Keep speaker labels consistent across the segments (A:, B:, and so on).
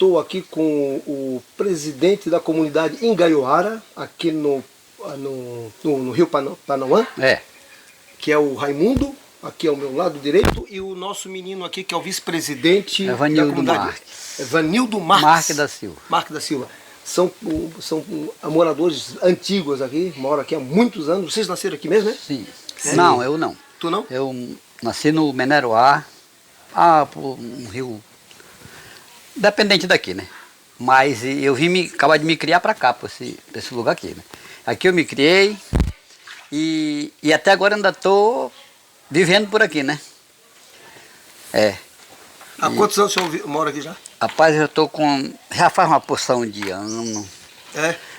A: estou aqui com o presidente da comunidade Ingaioara, aqui no Rio Panauã, que é o Raimundo, aqui ao meu lado direito, e o nosso menino aqui, que é o vice-presidente da comunidade. Evanildo Marques da Silva. Marques da Silva. São moradores antigos aqui, moram aqui há muitos anos. Vocês nasceram aqui mesmo, né?
B: Sim. Não, eu não.
A: Tu não?
B: Eu nasci no Meneroá, por um rio dependente daqui, né? Mas eu vim acabar de me criar para cá, para esse lugar aqui, né? Aqui eu me criei e até agora ainda estou vivendo por aqui, né?
A: Há quantos anos o senhor mora aqui já?
B: Rapaz, eu estou com... já faz uma porção de ano.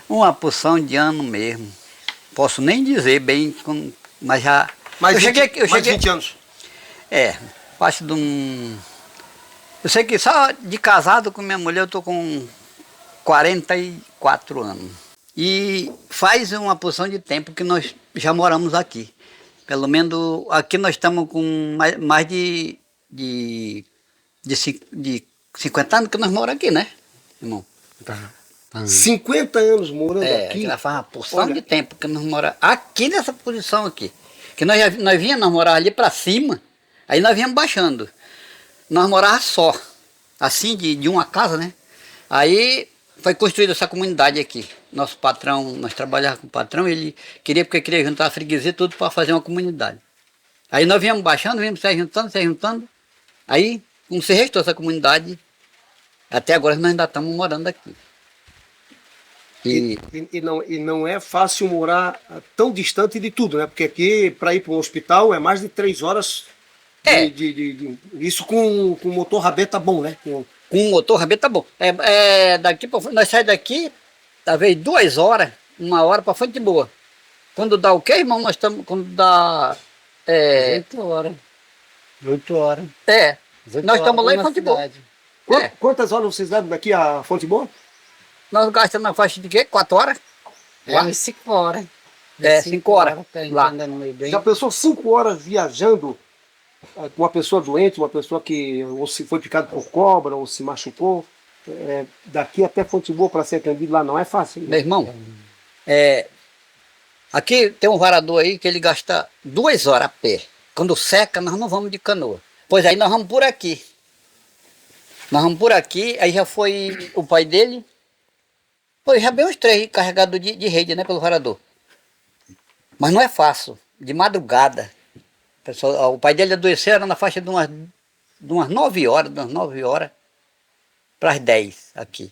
B: Uma porção de ano mesmo. Posso nem dizer bem, mas já...
A: Mais 20 anos?
B: Parte de um... Eu sei que só de casado com minha mulher eu estou com 44 anos. E faz uma porção de tempo que nós já moramos aqui. Pelo menos aqui nós estamos com mais de 50 anos que nós moramos aqui, né, irmão?
A: 50 anos morando aqui?
B: Já faz uma porção de tempo que nós moramos aqui nessa posição aqui. Que nós morávamos ali para cima, aí nós viemos baixando. Nós morávamos só, assim, de uma casa, né? Aí foi construída essa comunidade aqui. Nosso patrão, nós trabalhávamos com o patrão, ele queria juntar a freguesia tudo para fazer uma comunidade. Aí nós viemos baixando, viemos se juntando. Aí, como se restou essa comunidade, até agora nós ainda estamos morando aqui.
A: E não é fácil morar tão distante de tudo, né? Porque aqui, para ir para um hospital, é mais de 3 horas. Isso com motor rabeta bom, né? Com
B: motor rabeta bom. Nós saímos daqui, talvez 2 horas, 1 hora para Fonte Boa. Quando dá o quê, irmão? Nós estamos. Quando dá.
C: 8 horas. 8 horas.
B: Nós estamos lá em Fonte Boa.
A: Quantas horas vocês levam daqui a Fonte Boa?
B: Nós gastamos na faixa de quê? 4 horas?
C: 5 horas.
B: 5 horas. Lá.
A: Já pensou 5 horas viajando com uma pessoa doente, uma pessoa que ou se foi picado por cobra, ou se machucou? Daqui até Fonte Boa para ser atendido lá não é fácil.
B: Meu irmão, aqui tem um varador aí que ele gasta 2 horas a pé. Quando seca, nós não vamos de canoa. Pois aí nós vamos por aqui. Aí já foi o pai dele. Já bem uns 3 carregados de rede, né, pelo varador. Mas não é fácil. De madrugada. O pai dele adoeceu, era na faixa de umas 9 horas, para as 10 aqui.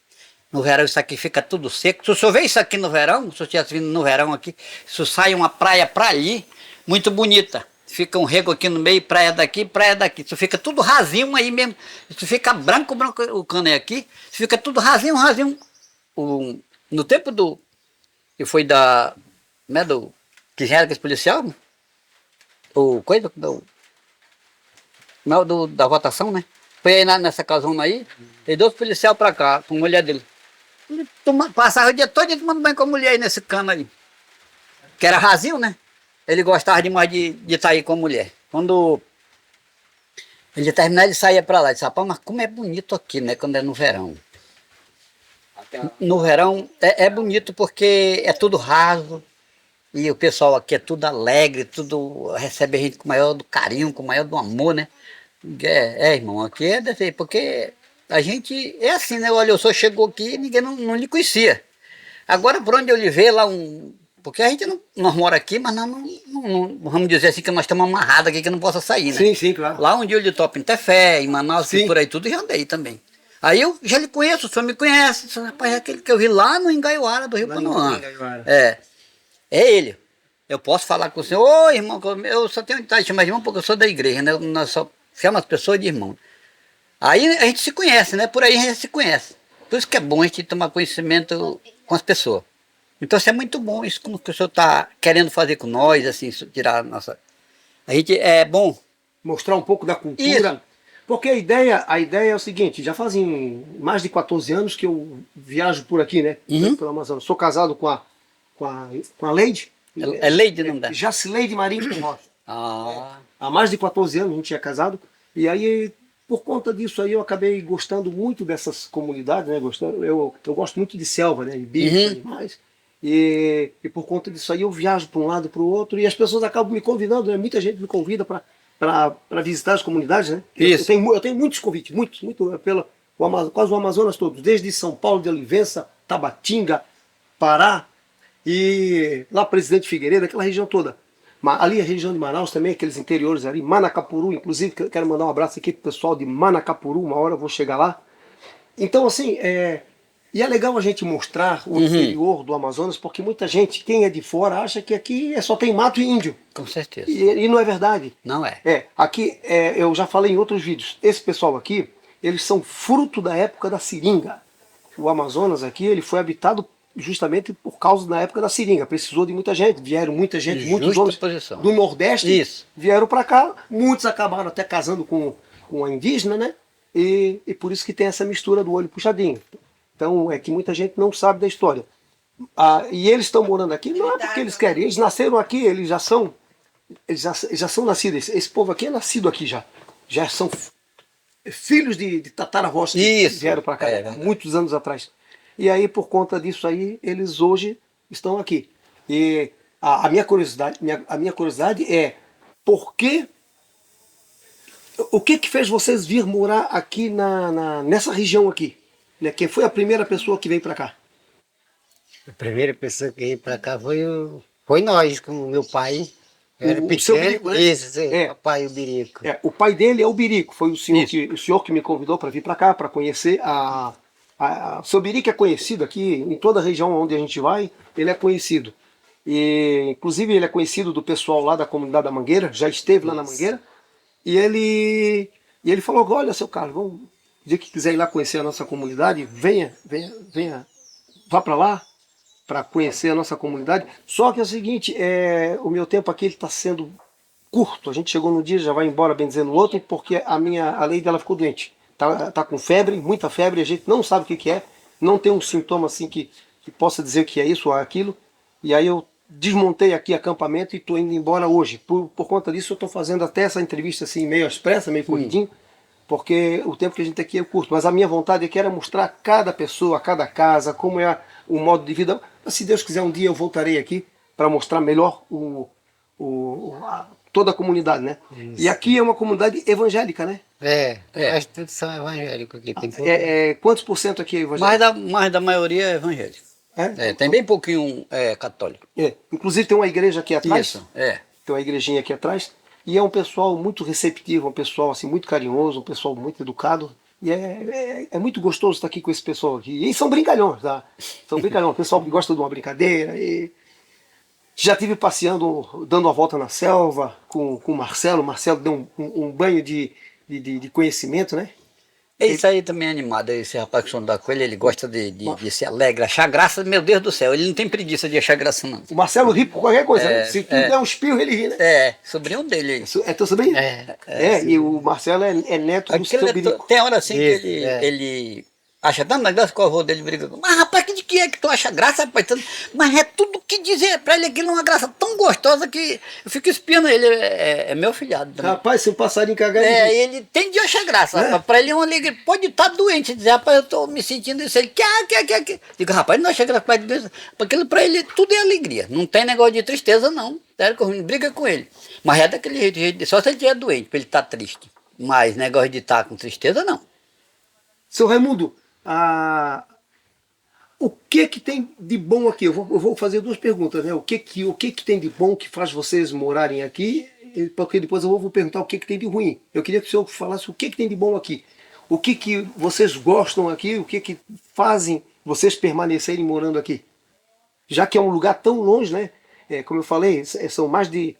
B: No verão isso aqui fica tudo seco. Se o senhor vê isso aqui no verão, se eu estivesse vindo no verão aqui, isso sai uma praia para ali, muito bonita. Fica um rego aqui no meio, praia daqui. Isso fica tudo rasinho aí mesmo. Isso fica branco o cano é aqui. Isso fica tudo rasinho. No tempo que foi que já era aquele policial, da votação, né? Foi aí nessa casona aí, e 2 policiais pra cá, com a mulher dele. Ele passava o dia todo tomando banho com a mulher aí nesse cano aí. Que era rasinho, né? Ele gostava demais de estar aí com a mulher. Quando ele terminava, ele saía pra lá. Ele disse, rapaz, mas como é bonito aqui, né? Quando é no verão. No verão é bonito porque é tudo raso. E o pessoal aqui é tudo alegre, tudo recebe a gente com o maior do carinho, com o maior do amor, né? Irmão, aqui é desse, porque a gente é assim, né? Olha, o senhor chegou aqui e ninguém não lhe conhecia. Agora, por onde eu lhe ver lá porque a gente nós mora aqui, mas nós não vamos dizer assim que nós estamos amarrados aqui, que não possa sair, né?
A: Sim, claro.
B: Lá onde eu lhe topo em Tefé, em Manaus, por aí tudo, já andei também. Aí eu já lhe conheço, o senhor me conhece, rapaz, é aquele que eu vi lá no Ingaioara do Rio Panauã. É ele. Eu posso falar com o senhor, ô irmão, eu só tenho vontade de chamar de irmão porque eu sou da igreja, né? Nós só chamamos as pessoas de irmão. Aí a gente se conhece, né? Por aí a gente se conhece. Por isso que é bom a gente tomar conhecimento com as pessoas. Então isso é muito bom, isso como que o senhor está querendo fazer com nós, assim, tirar a nossa... A gente é bom...
A: Mostrar um pouco da cultura. Isso. Porque a ideia é o seguinte, já fazem mais de 14 anos que eu viajo por aqui, né? Pelo Amazonas. Sou casado com a Leide.
B: É Leide, não dá?
A: Jacileide Marinho Rocha. Há mais de 14 anos a gente é casado. E aí por conta disso aí eu acabei gostando muito dessas comunidades, né? Eu gosto muito de selva, né? De bichos, animais. E por conta disso aí eu viajo para um lado e para o outro e as pessoas acabam me convidando, né? Muita gente me convida para visitar as comunidades, né?
B: Isso.
A: Eu tenho muitos convites, muitos, quase o Amazonas todo, desde São Paulo de Olivença, Tabatinga, Pará e lá Presidente Figueiredo, aquela região toda. Ali a região de Manaus também, aqueles interiores ali, Manacapuru, inclusive, quero mandar um abraço aqui pro pessoal de Manacapuru, uma hora eu vou chegar lá. Então, assim, e é legal a gente mostrar o interior do Amazonas, porque muita gente, quem é de fora, acha que aqui só tem mato e índio.
B: Com certeza.
A: E não é verdade.
B: Não é.
A: Aqui, eu já falei em outros vídeos, esse pessoal aqui, eles são fruto da época da seringa. O Amazonas aqui, ele foi habitado justamente por causa da época da seringa. Precisou de muita gente, vieram muita gente, muitos homens do Nordeste vieram para cá, muitos acabaram até casando com a indígena, né? E por isso que tem essa mistura do olho puxadinho. Então é que muita gente não sabe da história. E eles estão morando aqui, não é porque eles querem, eles nasceram aqui, eles já são nascidos. Esse povo aqui é nascido aqui já são filhos de tataravós que vieram para cá muitos anos atrás. E aí, por conta disso aí, eles hoje estão aqui. E a minha curiosidade é o que fez vocês vir morar aqui nessa região aqui? Né? Quem foi a primeira pessoa que veio para cá?
C: A primeira pessoa que veio para cá foi nós, com o meu pai. Era pequeno.
A: Seu Birico, né?
C: Isso, o pai, o Birico.
A: O pai dele é o Birico, foi o senhor que me convidou para vir para cá, para conhecer o seu Birico é conhecido aqui, em toda a região onde a gente vai, ele é conhecido. E, inclusive, ele é conhecido do pessoal lá da comunidade da Mangueira, já esteve lá na Mangueira. E ele falou: olha, seu Carlos, vamos, dia que quiser ir lá conhecer a nossa comunidade, venha, vá para lá, para conhecer a nossa comunidade. Só que é o seguinte, o meu tempo aqui está sendo curto. A gente chegou num dia, já vai embora, bem dizendo, no outro, porque a lei dela ficou doente. Tá com febre, muita febre, a gente não sabe o que é, não tem um sintoma assim que possa dizer que é isso ou aquilo. E aí eu desmontei aqui acampamento e estou indo embora hoje. Por conta disso eu estou fazendo até essa entrevista assim, meio às pressas, meio corridinho, porque o tempo que a gente tem aqui é curto. Mas a minha vontade aqui era mostrar cada pessoa, cada casa, como é o modo de vida. Mas se Deus quiser, um dia eu voltarei aqui para mostrar melhor toda a comunidade, né? Isso. E aqui é uma comunidade evangélica, né?
C: Mas todos são evangélicos aqui. Tem
A: quantos por cento aqui é evangélico?
B: Mais da maioria é evangélico. Tem bem pouquinho católico.
A: Inclusive tem uma igreja aqui atrás.
B: Isso,
A: Tem uma igrejinha aqui atrás. E é um pessoal muito receptivo, um pessoal assim, muito carinhoso, um pessoal muito educado. E é muito gostoso estar aqui com esse pessoal aqui. E são brincalhões, tá? São brincalhões. Pessoal que gosta de uma brincadeira. E já estive passeando, dando uma volta na selva com o Marcelo. O Marcelo deu um banho de conhecimento, né?
B: Isso aí também é animado, esse rapaz que andar com ele, ele gosta de ser alegre, achar graça, meu Deus do céu, ele não tem preguiça de achar graça não.
A: O Marcelo ri por qualquer coisa, né? Se tu der um espirro, ele ri, né?
B: Sobrinho dele aí.
A: É teu sobrinho? E o Marcelo é neto do seu Birico.
B: Tem hora assim que ele acha tanto negócio que o avô dele briga. Mas rapaz, de que é que tu acha graça, rapaz? Mas é tudo que dizer pra ele aquilo é uma graça tão gostosa que eu fico espiando ele. É meu filhado também.
A: Rapaz, se um passarinho cagar
B: ele tem de achar graça, rapaz. Pra ele é uma alegria. Pode estar doente, dizer, rapaz, eu tô me sentindo isso. Ele quer. Digo, rapaz, não acha graça, porque pra ele tudo é alegria. Não tem negócio de tristeza, não. Briga com ele. Mas é daquele jeito, só se ele estiver doente, pra ele estar triste. Mas negócio de estar com tristeza, não.
A: Seu Raimundo, o que tem de bom aqui? Eu vou fazer duas perguntas, né? O que tem de bom que faz vocês morarem aqui? Porque depois eu vou perguntar o que tem de ruim. Eu queria que o senhor falasse o que tem de bom aqui. O que vocês gostam aqui? O que fazem vocês permanecerem morando aqui? Já que é um lugar tão longe, né? Como eu falei,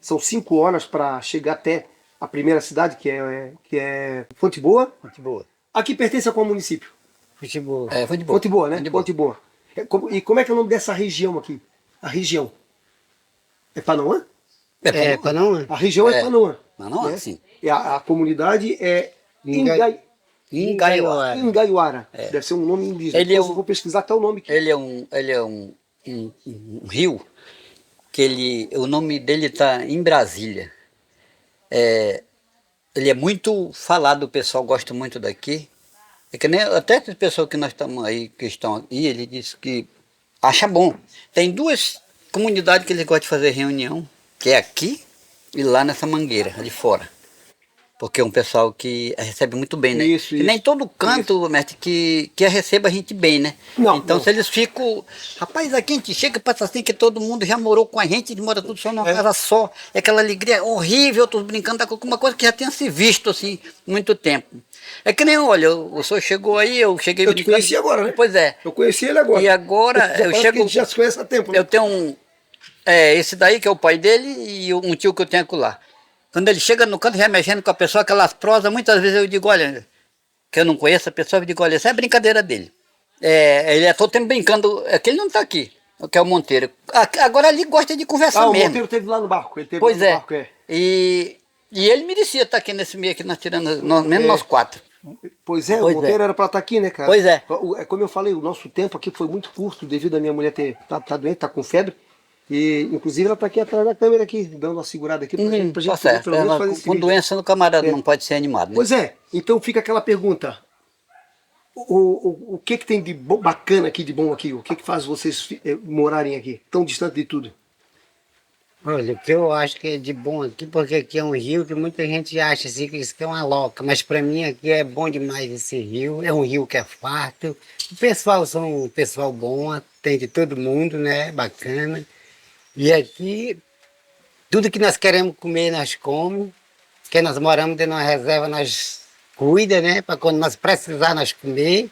A: são 5 horas para chegar até a primeira cidade, que é Fonte Boa.
B: Fonte Boa.
A: Aqui pertence a qual município?
C: Fonte Boa.
A: Fonte Boa, né? Fonte Boa. E como é que é o nome dessa região aqui? A região. É Panauã?
C: Panauã.
A: A região é Panauã.
B: Panauã,
A: né?
B: Sim.
A: E a comunidade é Ingaiuara. Deve ser um nome indígena. Eu vou pesquisar até o nome aqui.
B: Ele é um rio que o nome dele está em Brasília. ele é muito falado, o pessoal gosta muito daqui. É que nem até as pessoas que nós estamos aí, que estão aqui, ele disse que acha bom. Tem duas comunidades que eles gostam de fazer reunião, que é aqui e lá nessa mangueira, ali fora. Porque é um pessoal que recebe muito bem, né?
A: Isso,
B: E nem
A: isso.
B: todo canto, mestre, que receba a gente bem, né?
A: Não,
B: então
A: não.
B: se eles ficam... Rapaz, aqui a gente chega, passa assim que todo mundo já morou com a gente mora tudo só numa casa só. É aquela alegria horrível, todos brincando, tá com uma coisa que já tenha se visto, assim, muito tempo. É que nem, olha, o senhor chegou aí, eu cheguei...
A: Eu te conheci agora, né?
B: Pois é.
A: Eu conheci ele agora.
B: E agora
A: Já
B: eu
A: parece
B: chego...
A: que a gente já se conhece há tempo, né?
B: Eu tenho um... esse daí que é o pai dele e um tio que eu tenho lá. Quando ele chega no canto já mexendo com a pessoa, aquelas prosas, muitas vezes eu digo, olha, que eu não conheço a pessoa, eu digo, olha, essa é a brincadeira dele. Ele é todo tempo brincando, é que ele não está aqui, que é o Monteiro. Agora ele gosta de conversar
A: o
B: mesmo.
A: Monteiro esteve lá no barco, ele teve
B: Pois
A: lá no
B: é.
A: barco,
B: E ele merecia estar aqui nesse meio que nós tiramos, menos nós quatro.
A: Pois é,
B: Pois
A: o Monteiro era para estar aqui, né, cara?
B: Pois é.
A: Como eu falei, o nosso tempo aqui foi muito curto, devido a minha mulher tá doente, tá com febre. E, inclusive, ela está aqui atrás da câmera, aqui, dando uma segurada aqui, pra gente
B: Tá
A: poder,
B: certo.
A: pelo menos fazer esse
B: Com
A: vídeo.
B: doença no camarada não pode ser animado, né?
A: Pois é, então fica aquela pergunta. O que tem de bacana aqui, de bom aqui? O que faz vocês morarem aqui, tão distante de tudo?
C: Olha, o que eu acho que é de bom aqui, porque aqui é um rio que muita gente acha assim, que isso aqui é uma loca, mas para mim aqui é bom demais esse rio, é um rio que é farto, o pessoal são um pessoal bom, atende todo mundo, né, bacana, e aqui tudo que nós queremos comer nós comemos, porque nós moramos dentro de uma reserva, nós cuida, né, para quando nós precisar nós comer,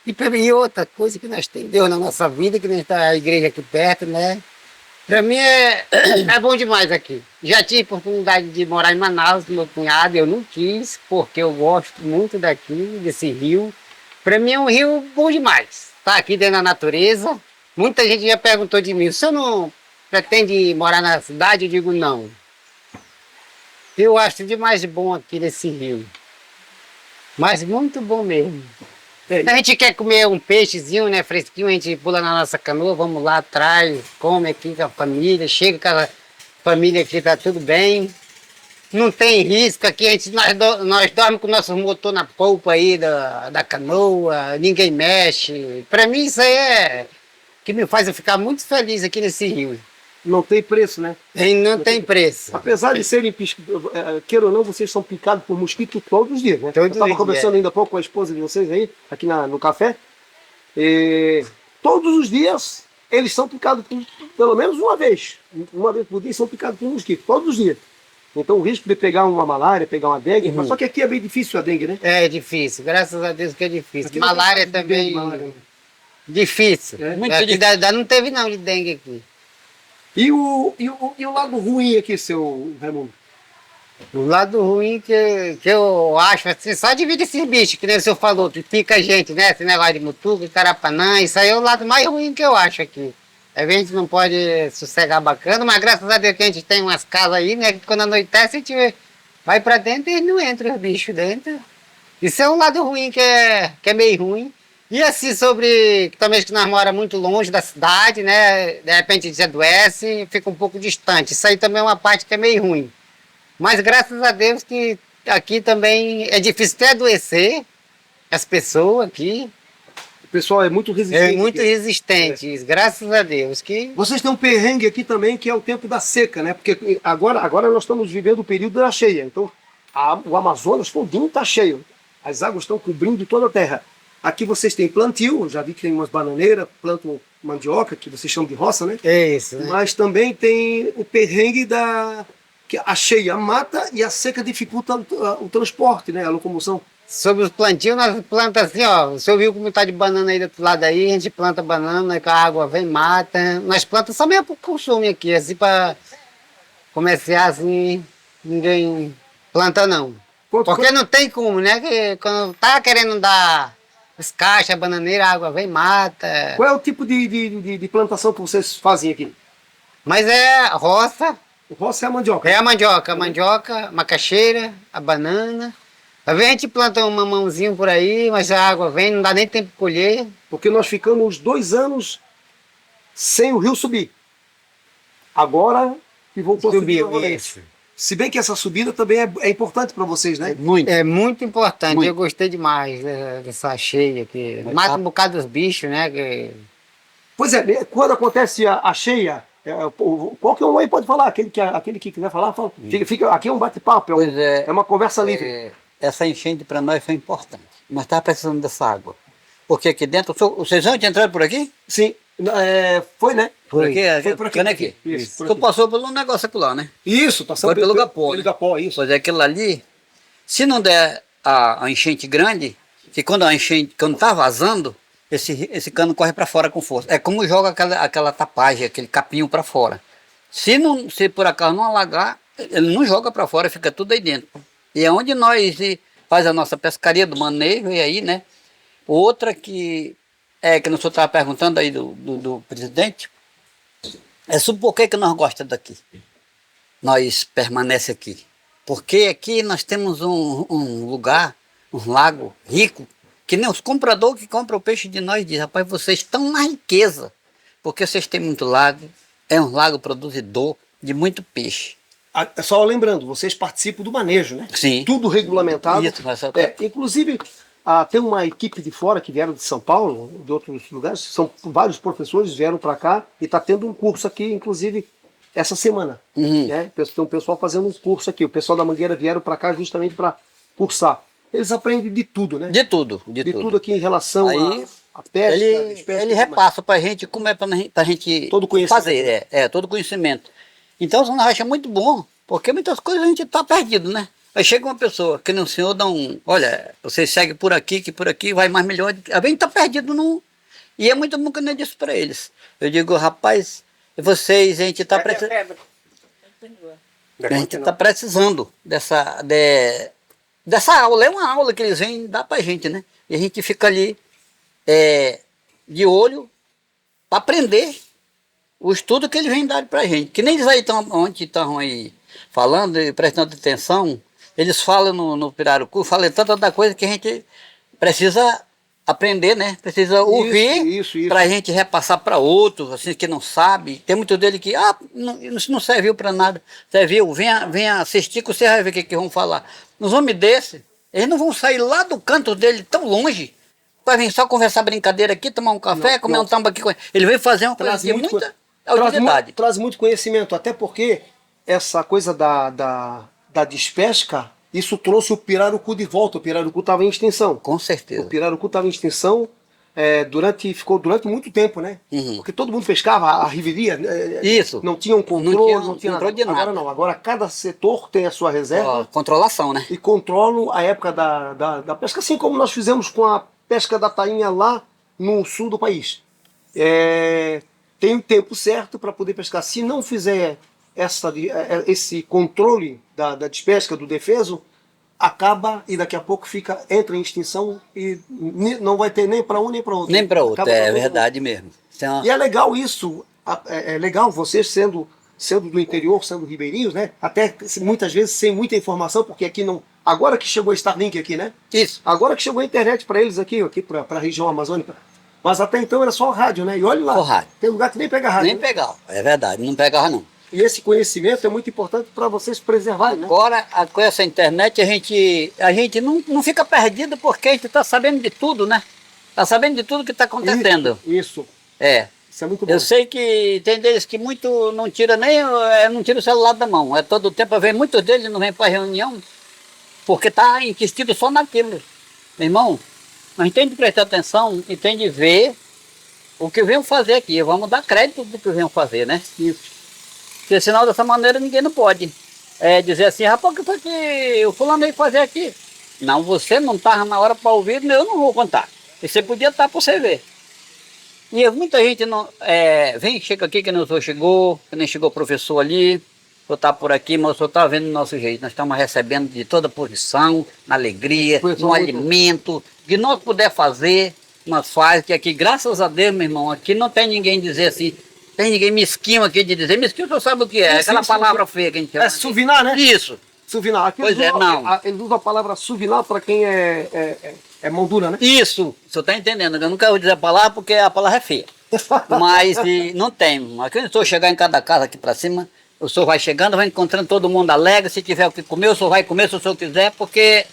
C: e outra coisa que nós temos Deus na nossa vida, que nós está a igreja aqui perto, né. Para mim é bom demais aqui. Já tive oportunidade de morar em Manaus com meu cunhado, eu não quis, porque eu gosto muito daqui, desse rio. Para mim é um rio bom demais. Tá aqui dentro da natureza. Muita gente já perguntou de mim, o senhor não pretende morar na cidade? Eu digo não. Eu acho demais de bom aqui nesse rio. Mas muito bom mesmo. A gente quer comer um peixezinho, né, fresquinho, a gente pula na nossa canoa, vamos lá atrás, come aqui com a família, chega com a família aqui, tá tudo bem. Não tem risco aqui, nós dormimos com o nosso motor na polpa aí da canoa, ninguém mexe. Para mim isso aí é que me faz eu ficar muito feliz aqui nesse rio.
A: Não tem preço, né?
C: Não tem preço.
A: Apesar de serem, queira ou não, vocês são picados por mosquito todos os dias, né? Eu estava conversando ainda há pouco com a esposa de vocês aí, aqui no café. E todos os dias eles são picados pelo menos uma vez. Uma vez por dia são picados por mosquito, todos os dias. Então o risco de pegar uma malária, pegar uma dengue, só que aqui é bem difícil a dengue, né?
C: É difícil, graças a Deus que é difícil. Malária também, difícil.
B: Muito
C: Aqui
B: difícil.
C: não teve não de dengue aqui.
A: E o lado ruim aqui, seu Raimundo?
C: O lado ruim que eu acho, assim, só de vida esses bichos, que nem o senhor falou, que pica a gente, né? Esse negócio de mutuca, carapanã, isso aí é o lado mais ruim que eu acho aqui. A gente não pode sossegar bacana, mas graças a Deus que a gente tem umas casas aí, né? Que quando anoitece a gente vai pra dentro e não entra os bichos dentro. Isso é um lado ruim que é meio ruim. E assim, sobre também que nós moramos muito longe da cidade, né? De repente a gente adoece, fica um pouco distante. Isso aí também é uma parte que é meio ruim. Mas graças a Deus que aqui também é difícil até adoecer as pessoas aqui.
A: O pessoal é muito resistente.
C: É muito resistente, graças a Deus. Que...
A: Vocês têm um perrengue aqui também, que é o tempo da seca, né? Porque agora nós estamos vivendo o período da cheia. Então, o Amazonas todinho está cheio. As águas estão cobrindo toda a terra. Aqui vocês têm plantio, já vi que tem umas bananeiras, plantam mandioca, que vocês chamam de roça, né?
C: É isso, né?
A: Mas também tem o perrengue que a cheia mata e a seca dificulta o transporte, né? A locomoção.
C: Sobre os plantios, nós plantamos assim, ó. O senhor viu como está de banana aí do outro lado aí, a gente planta banana, que a água vem, mata. Nós plantamos só mesmo para o consumo aqui, assim, para comerciar assim, ninguém planta não. Porque não tem como, né? Que quando tá querendo dar descaixa, bananeira, a água vem, mata.
A: Qual é o tipo de plantação que vocês fazem aqui?
C: Mas é roça.
A: Roça é a mandioca.
C: É a mandioca, a macaxeira, a banana. Às vezes a gente planta um mamãozinho por aí, mas a água vem, não dá nem tempo de colher.
A: Porque nós ficamos 2 anos sem o rio subir. Agora que voltou a subir novamente. Se bem que essa subida também é importante para vocês, né?
B: Muito.
C: É muito importante,
B: Muito.
C: eu gostei demais dessa cheia aqui. Mata um bocado dos bichos, né?
A: Pois é, quando acontece a cheia, qualquer um aí pode falar, aquele que quiser falar, fala. Aqui é um bate-papo,
B: Pois é.
A: é uma conversa livre.
B: Essa enchente para nós foi importante. Nós estávamos precisando dessa água. Porque aqui dentro, vocês antes entraram por aqui?
A: Sim, foi, né?
B: Por aqui?
A: Foi por aqui.
B: Aqui.
A: Isso, por
B: Tu
A: aqui.
B: passou pelo negócio aqui lá, né?
A: Isso, passamos
B: Foi pelo Gapó,
A: pelo
B: né?
A: Gapó, isso.
B: Pois é, aquilo ali, se não der a enchente grande, que quando a enchente, quando tá vazando, esse cano corre para fora com força. É como joga aquela tapagem, aquele capinho para fora. Se por acaso não alagar, ele não joga para fora, fica tudo aí dentro. E é onde nós faz a nossa pescaria do manejo, e aí, né? Outra que o senhor estava perguntando aí do presidente, é sobre por que nós gostamos daqui. Nós permanece aqui. Porque aqui nós temos um lugar, um lago rico, que nem os compradores que compram o peixe de nós dizem, rapaz, vocês estão na riqueza, porque vocês têm muito lago, é um lago produzidor de muito peixe.
A: Só lembrando, vocês participam do manejo, né?
B: Sim.
A: Tudo regulamentado.
B: Isso, mas
A: inclusive, tem uma equipe de fora que vieram de São Paulo, de outros lugares, são vários professores vieram para cá e está tendo um curso aqui, inclusive, essa semana. Né? Tem um pessoal fazendo um curso aqui. O pessoal da Mangueira vieram para cá justamente para cursar. Eles aprendem de tudo, né?
B: De tudo.
A: De tudo aqui em relação à pesca.
B: Ele repassa para a gente como é para a gente
A: todo conhecimento.
B: Fazer, todo conhecimento. Então, nós achamos muito bom, porque muitas coisas a gente está perdido, né? Aí chega uma pessoa, que nem o senhor dá olha, você segue por aqui, que por aqui vai mais melhor. A gente está perdido e é muito bom que eu nem disse para eles. Eu digo, rapaz, vocês, a gente está precisando. A gente está precisando dessa aula. É uma aula que eles vêm dar para a gente, né? E a gente fica ali de olho para aprender o estudo que eles vêm dar para a gente. Que nem eles aí estão aí falando e prestando atenção, eles falam no Pirarucu, falam tanta da coisa que a gente precisa aprender, né? Precisa ouvir para a gente repassar para outros, assim, que não sabe. Tem muito dele que, isso não serviu para nada. Serviu, venha assistir que você vai ver o que vão falar. Nos homens desse, eles não vão sair lá do canto dele tão longe para vir só conversar brincadeira aqui, tomar um café, comer um tamba aqui. Ele veio fazer uma coisa de muita utilidade.
A: Traz muito conhecimento, até porque essa coisa da despesca, isso trouxe o pirarucu de volta. O pirarucu estava em extinção.
B: Com certeza.
A: O pirarucu estava em extinção ficou durante muito tempo, né? Porque todo mundo pescava, a riveria.
B: Isso.
A: Não tinha um controle, não tinha nada.
B: De nada.
A: Agora não. Agora cada setor tem a sua reserva.
B: Controlação, né?
A: E controlam a época da pesca, assim como nós fizemos com a pesca da tainha lá no sul do país. Tem um tempo certo para poder pescar. Se não fizer esse controle da despesca, do defeso, acaba e daqui a pouco entra em extinção e não vai ter nem para um nem para outro.
B: Nem para outro, é verdade mesmo.
A: E é legal isso, é legal vocês sendo do interior, sendo ribeirinhos, né? Até muitas vezes sem muita informação, porque aqui não... Agora que chegou a Starlink aqui, né?
B: Isso.
A: Agora que chegou a internet para eles aqui para a região amazônica. Mas até então era só rádio, né? E olha lá,
B: rádio.
A: Tem lugar que nem pega rádio.
B: Nem pegava, é verdade, não pegava não.
A: E esse conhecimento é muito importante para vocês preservarem, né?
B: Agora, com essa internet, a gente não fica perdido porque a gente está sabendo de tudo, né? Está sabendo de tudo que está acontecendo.
A: Isso. Isso é muito bom.
B: Eu sei que tem deles que muito não tira não tira o celular da mão. Todo o tempo, muitos deles não vêm para reunião porque está insistido só naquilo. Meu irmão, a gente tem de prestar atenção e tem de ver o que venham fazer aqui. Vamos dar crédito do que venham fazer, né?
A: Isso.
B: Porque senão dessa maneira ninguém não pode dizer assim, rapaz, o que foi que o fulano veio fazer aqui? Não, você não estava na hora para ouvir, eu não vou contar. E você podia estar para você ver. E muita gente não chega aqui que nem o senhor chegou, que nem chegou o professor ali, o senhor está por aqui, mas o senhor está vendo o nosso jeito. Nós estamos recebendo de toda posição, na alegria, no alimento, que nós puder fazer, nós faz, que aqui, graças a Deus, meu irmão, aqui não tem ninguém dizer assim, tem ninguém mesquinho aqui de dizer, mesquinho o senhor sabe o que é, aquela palavra feia que a gente chama.
A: Suvinar, né?
B: Isso.
A: Suvinar. Aqui
B: pois não.
A: Ele usa a palavra suvinar para quem é mão dura, né?
B: Isso, o senhor está entendendo. Eu nunca vou dizer a palavra porque a palavra é feia. Mas não tem. Aqui eu estou chegar em cada casa aqui para cima, o senhor vai chegando, vai encontrando todo mundo alegre, se tiver o que comer, o senhor vai comer se o senhor quiser, porque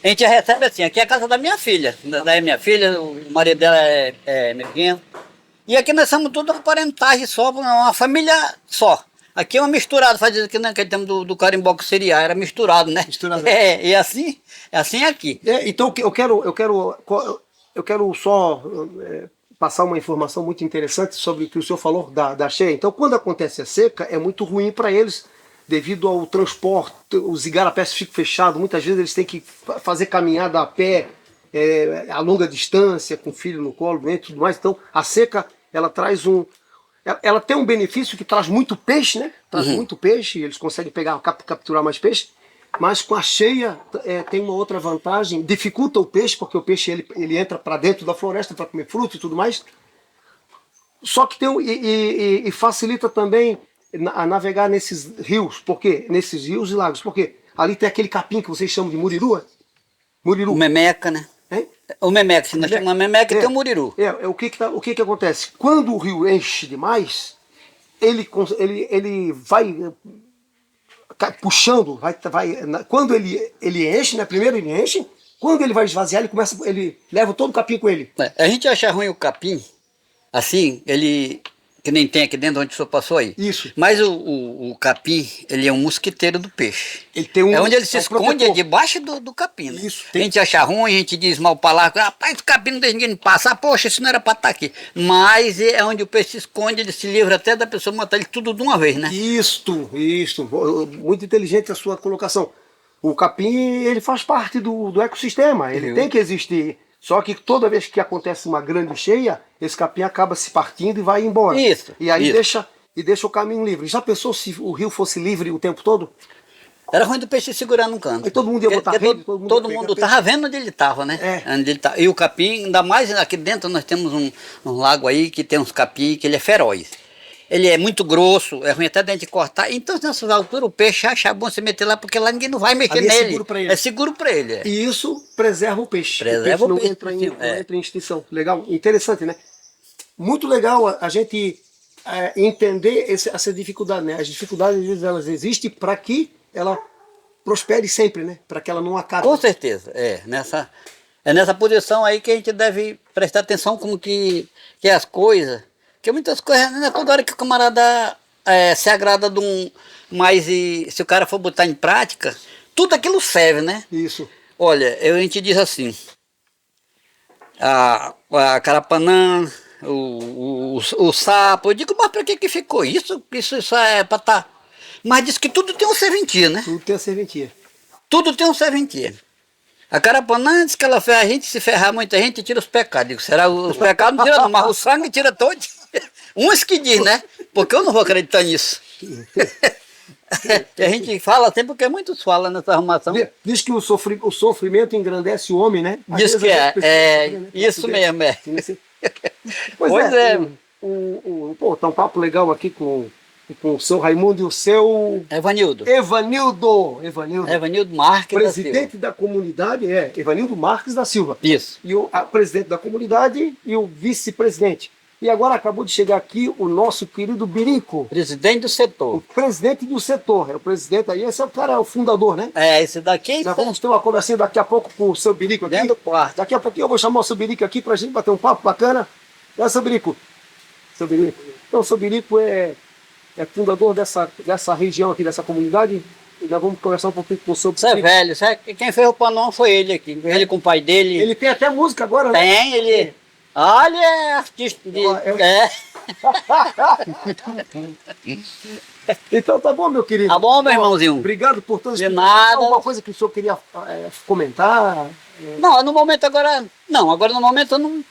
B: a gente recebe assim, aqui é a casa da minha filha, da minha filha, o marido dela é neguinho. E aqui nós somos todos uma parentagem só, uma família só. Aqui é uma misturada, faz aqui naquele tempo do carimbó que seria, era misturado, né?
A: Misturado.
B: E assim, aqui.
A: Então eu quero só passar uma informação muito interessante sobre o que o senhor falou da cheia. Então quando acontece a seca, é muito ruim para eles, devido ao transporte, os igarapés ficam fechados, muitas vezes eles têm que fazer caminhada a pé, a longa distância, com o filho no colo, doente e tudo mais. Então a seca, ela traz ela tem um benefício que traz muito peixe, né? Traz muito peixe, eles conseguem capturar mais peixe, mas com a cheia tem uma outra vantagem, dificulta o peixe, porque o peixe ele entra para dentro da floresta para comer fruto e tudo mais, só que e facilita também a navegar nesses rios, nesses rios e lagos, porque ali tem aquele capim que vocês chamam de muriru.
B: O memeca, né?
A: Hein?
B: O memeca, se nós chamamos memeca, tem o muriru.
A: O que acontece? Quando o rio enche demais, ele vai puxando, quando ele enche, né? Primeiro ele enche, quando ele vai esvaziar, ele leva todo o capim com ele.
B: A gente acha ruim o capim, assim, que nem tem aqui dentro onde o senhor passou aí.
A: Isso.
B: Mas o capim, ele é um mosquiteiro do peixe.
A: Ele tem
B: é onde ele se esconde, debaixo do capim. Né?
A: Isso.
B: A gente acha ruim, a gente diz mal para lá, rapaz, o capim não deixa ninguém passar, poxa, isso não era para estar aqui. Mas é onde o peixe se esconde, ele se livra até da pessoa matar ele tudo de uma vez, né?
A: Isso. Muito inteligente a sua colocação. O capim, ele faz parte do ecossistema, ele tem que existir. Só que toda vez que acontece uma grande cheia, esse capim acaba se partindo e vai embora.
B: Isso.
A: E aí deixa o caminho livre. Já pensou se o rio fosse livre o tempo todo?
B: Era ruim do peixe segurar num canto.
A: Aí todo mundo ia botar rede,
B: todo mundo estava vendo onde ele estava, né? Onde ele tava. E o capim, ainda mais aqui dentro nós temos um lago aí que tem uns capim que ele é feroz. Ele é muito grosso, é ruim até dentro de cortar. Então, nessas alturas, o peixe acha bom se meter lá, porque lá ninguém não vai mexer nele. É seguro para ele. É seguro para ele.
A: E isso preserva o peixe.
B: Preserva o peixe.
A: Não entra em extinção. Legal? Interessante, né? Muito legal a gente entender essa dificuldade, né? As dificuldades, às vezes, elas existem para que ela prospere sempre, né? Para que ela não acabe.
B: Com certeza. É nessa posição aí que a gente deve prestar atenção como que as coisas... Porque muitas coisas, não é toda hora que o camarada se agrada de um... Mas se o cara for botar em prática, tudo aquilo serve, né?
A: Isso. Olha,
B: a gente diz assim, a carapanã, o sapo, eu digo, mas para que ficou isso? Isso é para estar... Mas diz que tudo tem um serventia, né?
A: Tudo tem uma serventia.
B: Tudo tem um serventia. A carapanã diz que ela ferra a gente, se ferrar muita gente, tira os pecados. Digo, será os pecados não tira não, mas o sangue tira todos. Uns que diz, né? Porque eu não vou acreditar nisso. E a gente fala sempre, porque muitos falam nessa arrumação.
A: Diz que o sofrimento engrandece o homem, né?
B: Diz que isso mesmo, é.
A: Pois é. Pô, tá um papo legal aqui com o seu Raimundo e o seu...
B: Evanildo Marques
A: presidente da comunidade, Evanildo Marques da Silva.
B: Isso.
A: E o presidente da comunidade e o vice-presidente. E agora acabou de chegar aqui o nosso querido Birico.
B: Presidente do setor.
A: O presidente do setor. É o presidente aí, esse é o cara, é o fundador, né?
B: Esse daqui...
A: Nós vamos ter uma conversinha daqui a pouco com o seu Birico aqui.
B: Dentro do quarto.
A: Daqui a pouquinho eu vou chamar o seu Birico aqui pra gente bater um papo bacana. Seu Birico. Então, o seu Birico é fundador dessa região aqui, dessa comunidade. E nós vamos conversar um pouquinho com o seu
B: Birico. Você é velho, quem fez o Panon foi ele aqui. Ele com o pai dele.
A: Ele tem até música agora, né?
B: Tem, ele... Olha, é artista de...
A: Então tá bom, meu querido.
B: Tá bom, meu irmãozinho.
A: Obrigado por todas
B: as... De nada.
A: Alguma coisa que o senhor queria comentar?
B: Não, no momento agora... Não, agora no momento eu não...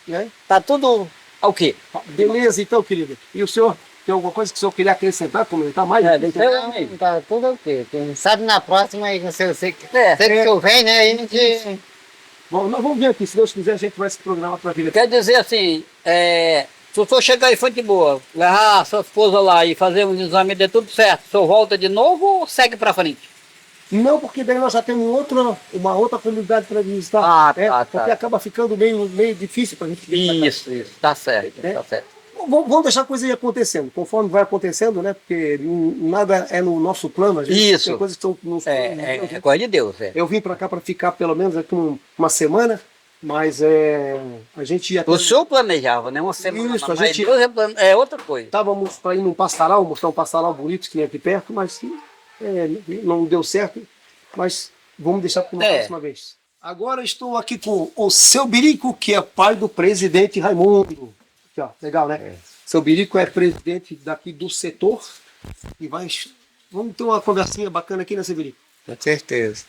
B: Tá tudo... O quê?
A: Beleza, então, querido. E o senhor... Tem alguma coisa que o senhor queria acrescentar, comentar mais?
C: Tá tudo ok. Quem sabe na próxima aí, se eu venho, né? Aí a gente...
A: Bom, nós vamos ver aqui, se Deus quiser, a gente vai se programar para vir.
B: Quer dizer assim, se o senhor chegar aí foi de boa, levar a sua esposa lá e fazer um exame de tudo certo, o senhor volta de novo ou segue para frente?
A: Não, porque daí nós já temos uma outra comunidade para visitar.
B: Tá.
A: Porque acaba ficando meio difícil para a gente visitar.
B: Isso, tá certo, tá certo.
A: Vamos deixar a coisa ir acontecendo, conforme vai acontecendo, né? Porque nada é no nosso plano.
B: Isso.
A: Tem coisas que estão nos planos.
B: É coisa de Deus.
A: Eu vim para cá para ficar pelo menos aqui uma semana, mas a gente ia...
B: O senhor planejava, né? Uma semana,
A: isso, a
B: mas
A: gente...
B: Deus é outra coisa.
A: Estávamos para ir num pastoral, mostrar um pastoral bonito que tem aqui perto, mas não deu certo, mas vamos deixar para uma próxima vez. Agora estou aqui com o seu Birico, que é pai do presidente Raimundo. Aqui, ó, legal, né? Seu Birico é presidente daqui do setor e vamos ter uma conversinha bacana aqui, né, seu Birico?
D: Com certeza.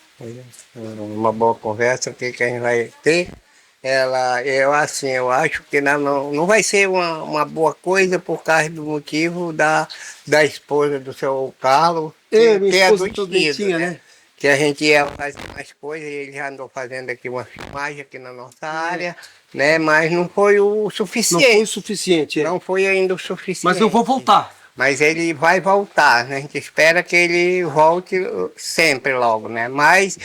D: Uma boa conversa que a gente vai ter. Eu acho que não vai ser uma boa coisa por causa do motivo da esposa do seu Carlos,
A: Minha
D: que é
A: esposa
D: adoecida, né? Que a gente ia fazer umas coisas, ele já andou fazendo aqui uma filmagem aqui na nossa área, né? Mas não foi o suficiente.
A: Não foi o suficiente,
D: Não foi ainda o suficiente.
A: Mas eu vou voltar.
D: Mas ele vai voltar, né? A gente espera que ele volte sempre logo, né? Mas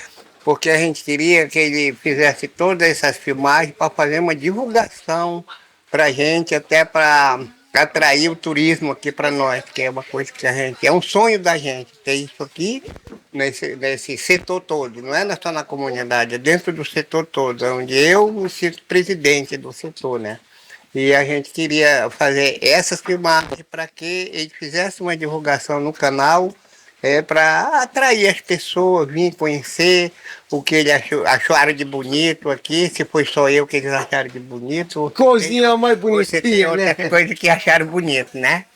D: porque a gente queria que ele fizesse todas essas filmagens para fazer uma divulgação para a gente, até para atrair o turismo aqui para nós, que é uma coisa que é um sonho da gente, ter isso aqui nesse setor todo, não é só na comunidade, é dentro do setor todo, onde eu me sinto presidente do setor, né? E a gente queria fazer essas filmagens para que ele fizesse uma divulgação no canal, para atrair as pessoas, vir conhecer o que eles acharam de bonito aqui, se foi só eu que eles acharam de bonito.
A: Coisinha mais bonitinha,
D: você tem outra coisa que acharam bonito, né?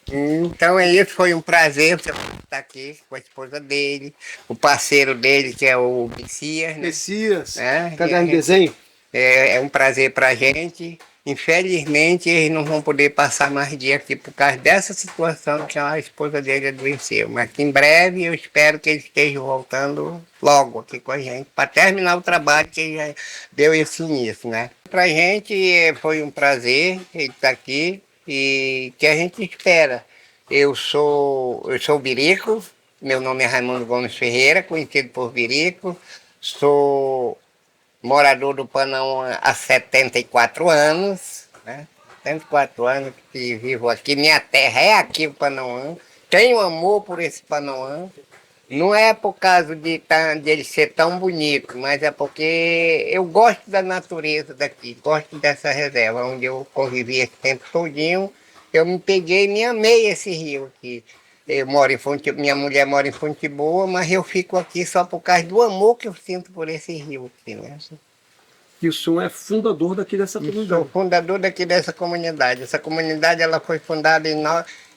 D: Então é isso, foi um prazer você estar aqui com a esposa dele, o parceiro dele, que é o Messias. Né?
A: Messias,
D: cadê
A: o desenho?
D: É um prazer para a gente. Infelizmente, eles não vão poder passar mais dia aqui por causa dessa situação que a esposa dele adoeceu. Mas que em breve eu espero que ele esteja voltando logo aqui com a gente, para terminar o trabalho que ele já deu esse início, né? Para a gente foi um prazer ele estar aqui e que a gente espera. Eu sou o Birico, meu nome é Raimundo Gomes Ferreira, conhecido por Birico, sou morador do Panaúã há 74 anos, né? 74 anos que vivo aqui, minha terra é aqui o Panaúã, tenho amor por esse Panaúã, não é por causa de ele ser tão bonito, mas é porque eu gosto da natureza daqui, gosto dessa reserva, onde eu convivi esse tempo todinho, eu me peguei e me amei esse rio aqui. Eu moro minha mulher mora em Fonte Boa, mas eu fico aqui só por causa do amor que eu sinto por esse rio aqui, né?
A: E o senhor é fundador daqui dessa comunidade?
D: Sou fundador daqui dessa comunidade. Essa comunidade ela foi fundada em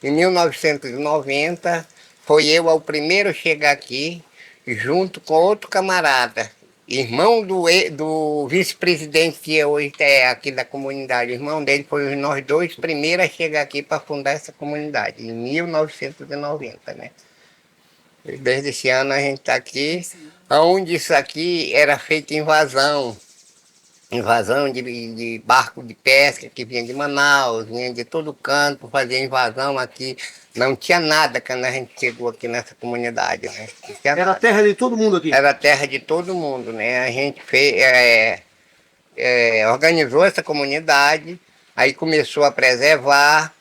D: 1990. Foi eu o primeiro a chegar aqui, junto com outro camarada, irmão do vice-presidente que hoje é aqui da comunidade. O irmão dele foi nós dois primeiros a chegar aqui para fundar essa comunidade, em 1990, né? Desde esse ano a gente está aqui, onde isso aqui era feito invasão de barco de pesca que vinha de Manaus, vinha de todo canto, fazia invasão aqui. Não tinha nada quando a gente chegou aqui nessa comunidade, né?
A: Era a terra de todo mundo aqui?
D: Era a terra de todo mundo, né? A gente organizou essa comunidade, aí começou a preservar.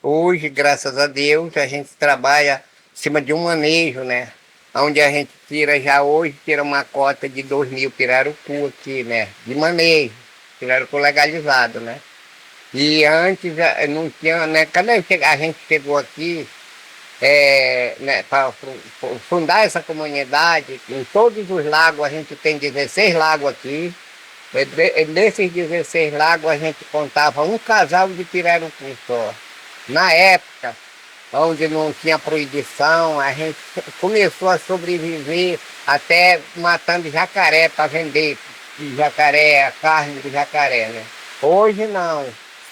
D: Hoje, graças a Deus, a gente trabalha em cima de um manejo, né? Onde a gente tira uma cota de 2.000 pirarucu aqui, né? De manejo, pirarucu legalizado, né? E antes não tinha, né? Quando a gente chegou aqui, né, para fundar essa comunidade, em todos os lagos, a gente tem 16 lagos aqui. Nesses 16 lagos a gente contava um casal de pirarucu só. Na época, onde não tinha proibição, a gente começou a sobreviver até matando jacaré para vender jacaré, a carne de jacaré, né? Hoje não.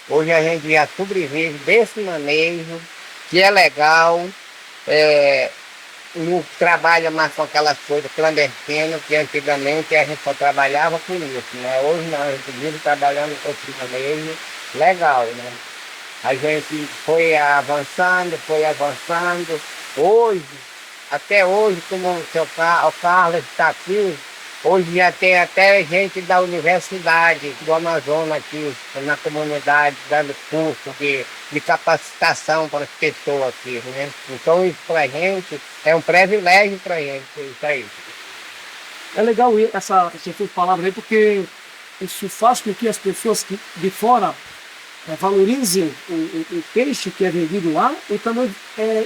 D: Hoje a gente já sobrevive desse manejo, que é legal, não trabalha mais com aquelas coisas clandestinas que antigamente a gente só trabalhava com isso, né? Hoje não, a gente vive trabalhando com esse manejo legal, né? A gente foi avançando. Hoje, até hoje, como o Carlos está aqui, Hoje já tem até gente da universidade do Amazonas aqui, na comunidade, dando curso de capacitação para as pessoas aqui, né? Então isso para a gente é um privilégio para a gente, isso aí.
E: É legal essas palavras aí, porque isso faz com que as pessoas de fora valorizem o peixe que é vendido lá e também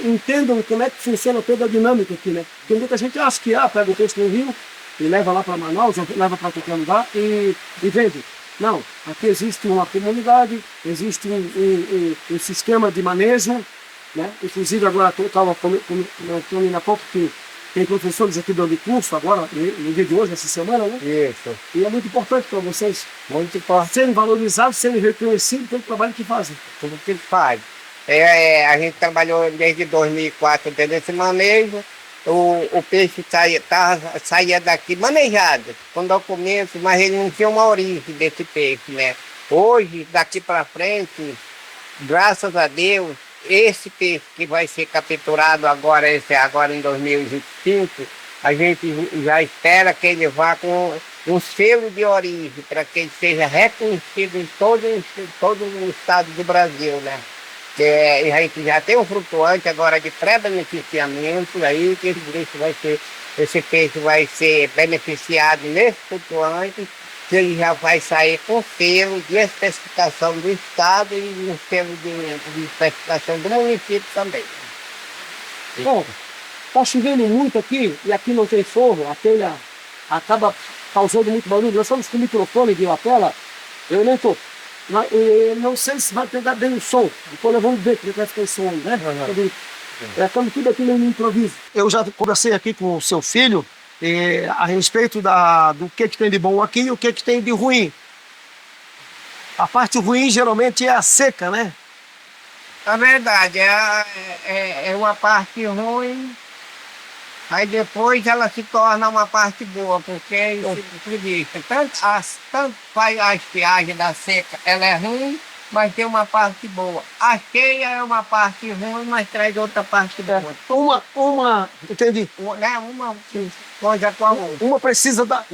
E: entendam como é que funciona toda a dinâmica aqui, né? Porque muita gente acha que pega o peixe no rio e leva lá para Manaus, ou leva para qualquer lugar e vende. Não, aqui existe uma comunidade, existe um sistema de manejo, né? Inclusive agora estava comentando há pouco que tem professores aqui dando curso agora, no dia de hoje, essa semana, né?
D: Isso.
E: E é muito importante para vocês
D: Muito importante.
E: serem valorizados, serem reconhecidos pelo trabalho que fazem.
D: Tudo que faz. A gente trabalhou desde 2004 dentro desse manejo. O peixe saía daqui manejado, com documentos, mas ele não tinha uma origem desse peixe, né? Hoje, daqui para frente, graças a Deus, esse peixe que vai ser capturado agora em 2025, a gente já espera que ele vá com um selo de origem, para que ele seja reconhecido em todo o estado do Brasil, né? A gente já tem um flutuante agora de pré-beneficiamento aí, que esse peixe vai ser beneficiado nesse flutuante, que ele já vai sair com selo de especificação do estado e um selo de especificação do município também.
E: Bom, está chovendo muito aqui e aqui não tem forro, a telha acaba causando muito barulho. Nós estamos com o microfone de lapela, eu nem estou. Não sei se vai pegar bem o som, depois nós vamos ver como vai ficar o som, né? Estamos tudo aqui no improviso. Eu já conversei aqui com o seu filho a respeito do que tem de bom aqui e o que tem de ruim. A parte ruim geralmente é a seca, né?
D: Na verdade, é uma parte ruim, aí depois ela se torna uma parte boa, porque isso acredita. Tanto a estiagem da seca, ela é ruim, mas tem uma parte boa. A cheia é uma parte ruim, mas traz outra parte boa.
E: Entendi.
D: Uma coisa com a outra.
E: Uma precisa da...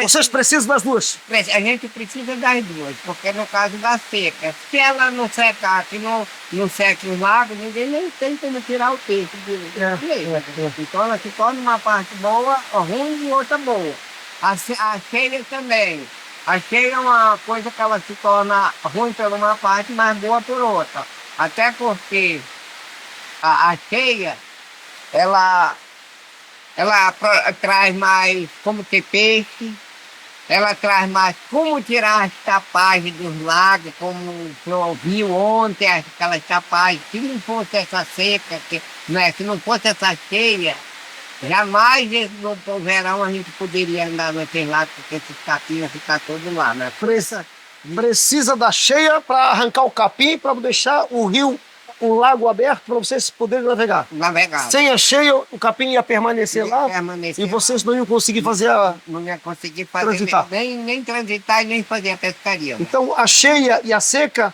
E: Vocês precisam das duas?
D: A gente precisa das duas, porque no caso da seca, se ela não secar, se não seca os lagos, ninguém nem tem como tirar o peixe de leite. Então ela se torna uma parte boa, ruim e outra boa. A cheia também. A cheia é uma coisa que ela se torna ruim por uma parte, mas boa por outra. Até porque a cheia, ela traz mais como ter peixe, ela traz mais como tirar as tapagens dos lagos, como eu vi ontem, aquelas tapagens. Se não fosse essa seca, se não fosse essa cheia, jamais no verão a gente poderia andar nesses lagos, porque esses capim iam ficar todos lá, né?
E: Precisa da cheia para arrancar o capim, para deixar o lago aberto para vocês poderem navegar. Sem a cheia, o capim ia permanecer lá e vocês não iam conseguir fazer
D: Não ia conseguir fazer
E: transitar.
D: Nem transitar e nem fazer a pescaria.
E: Então a cheia e a seca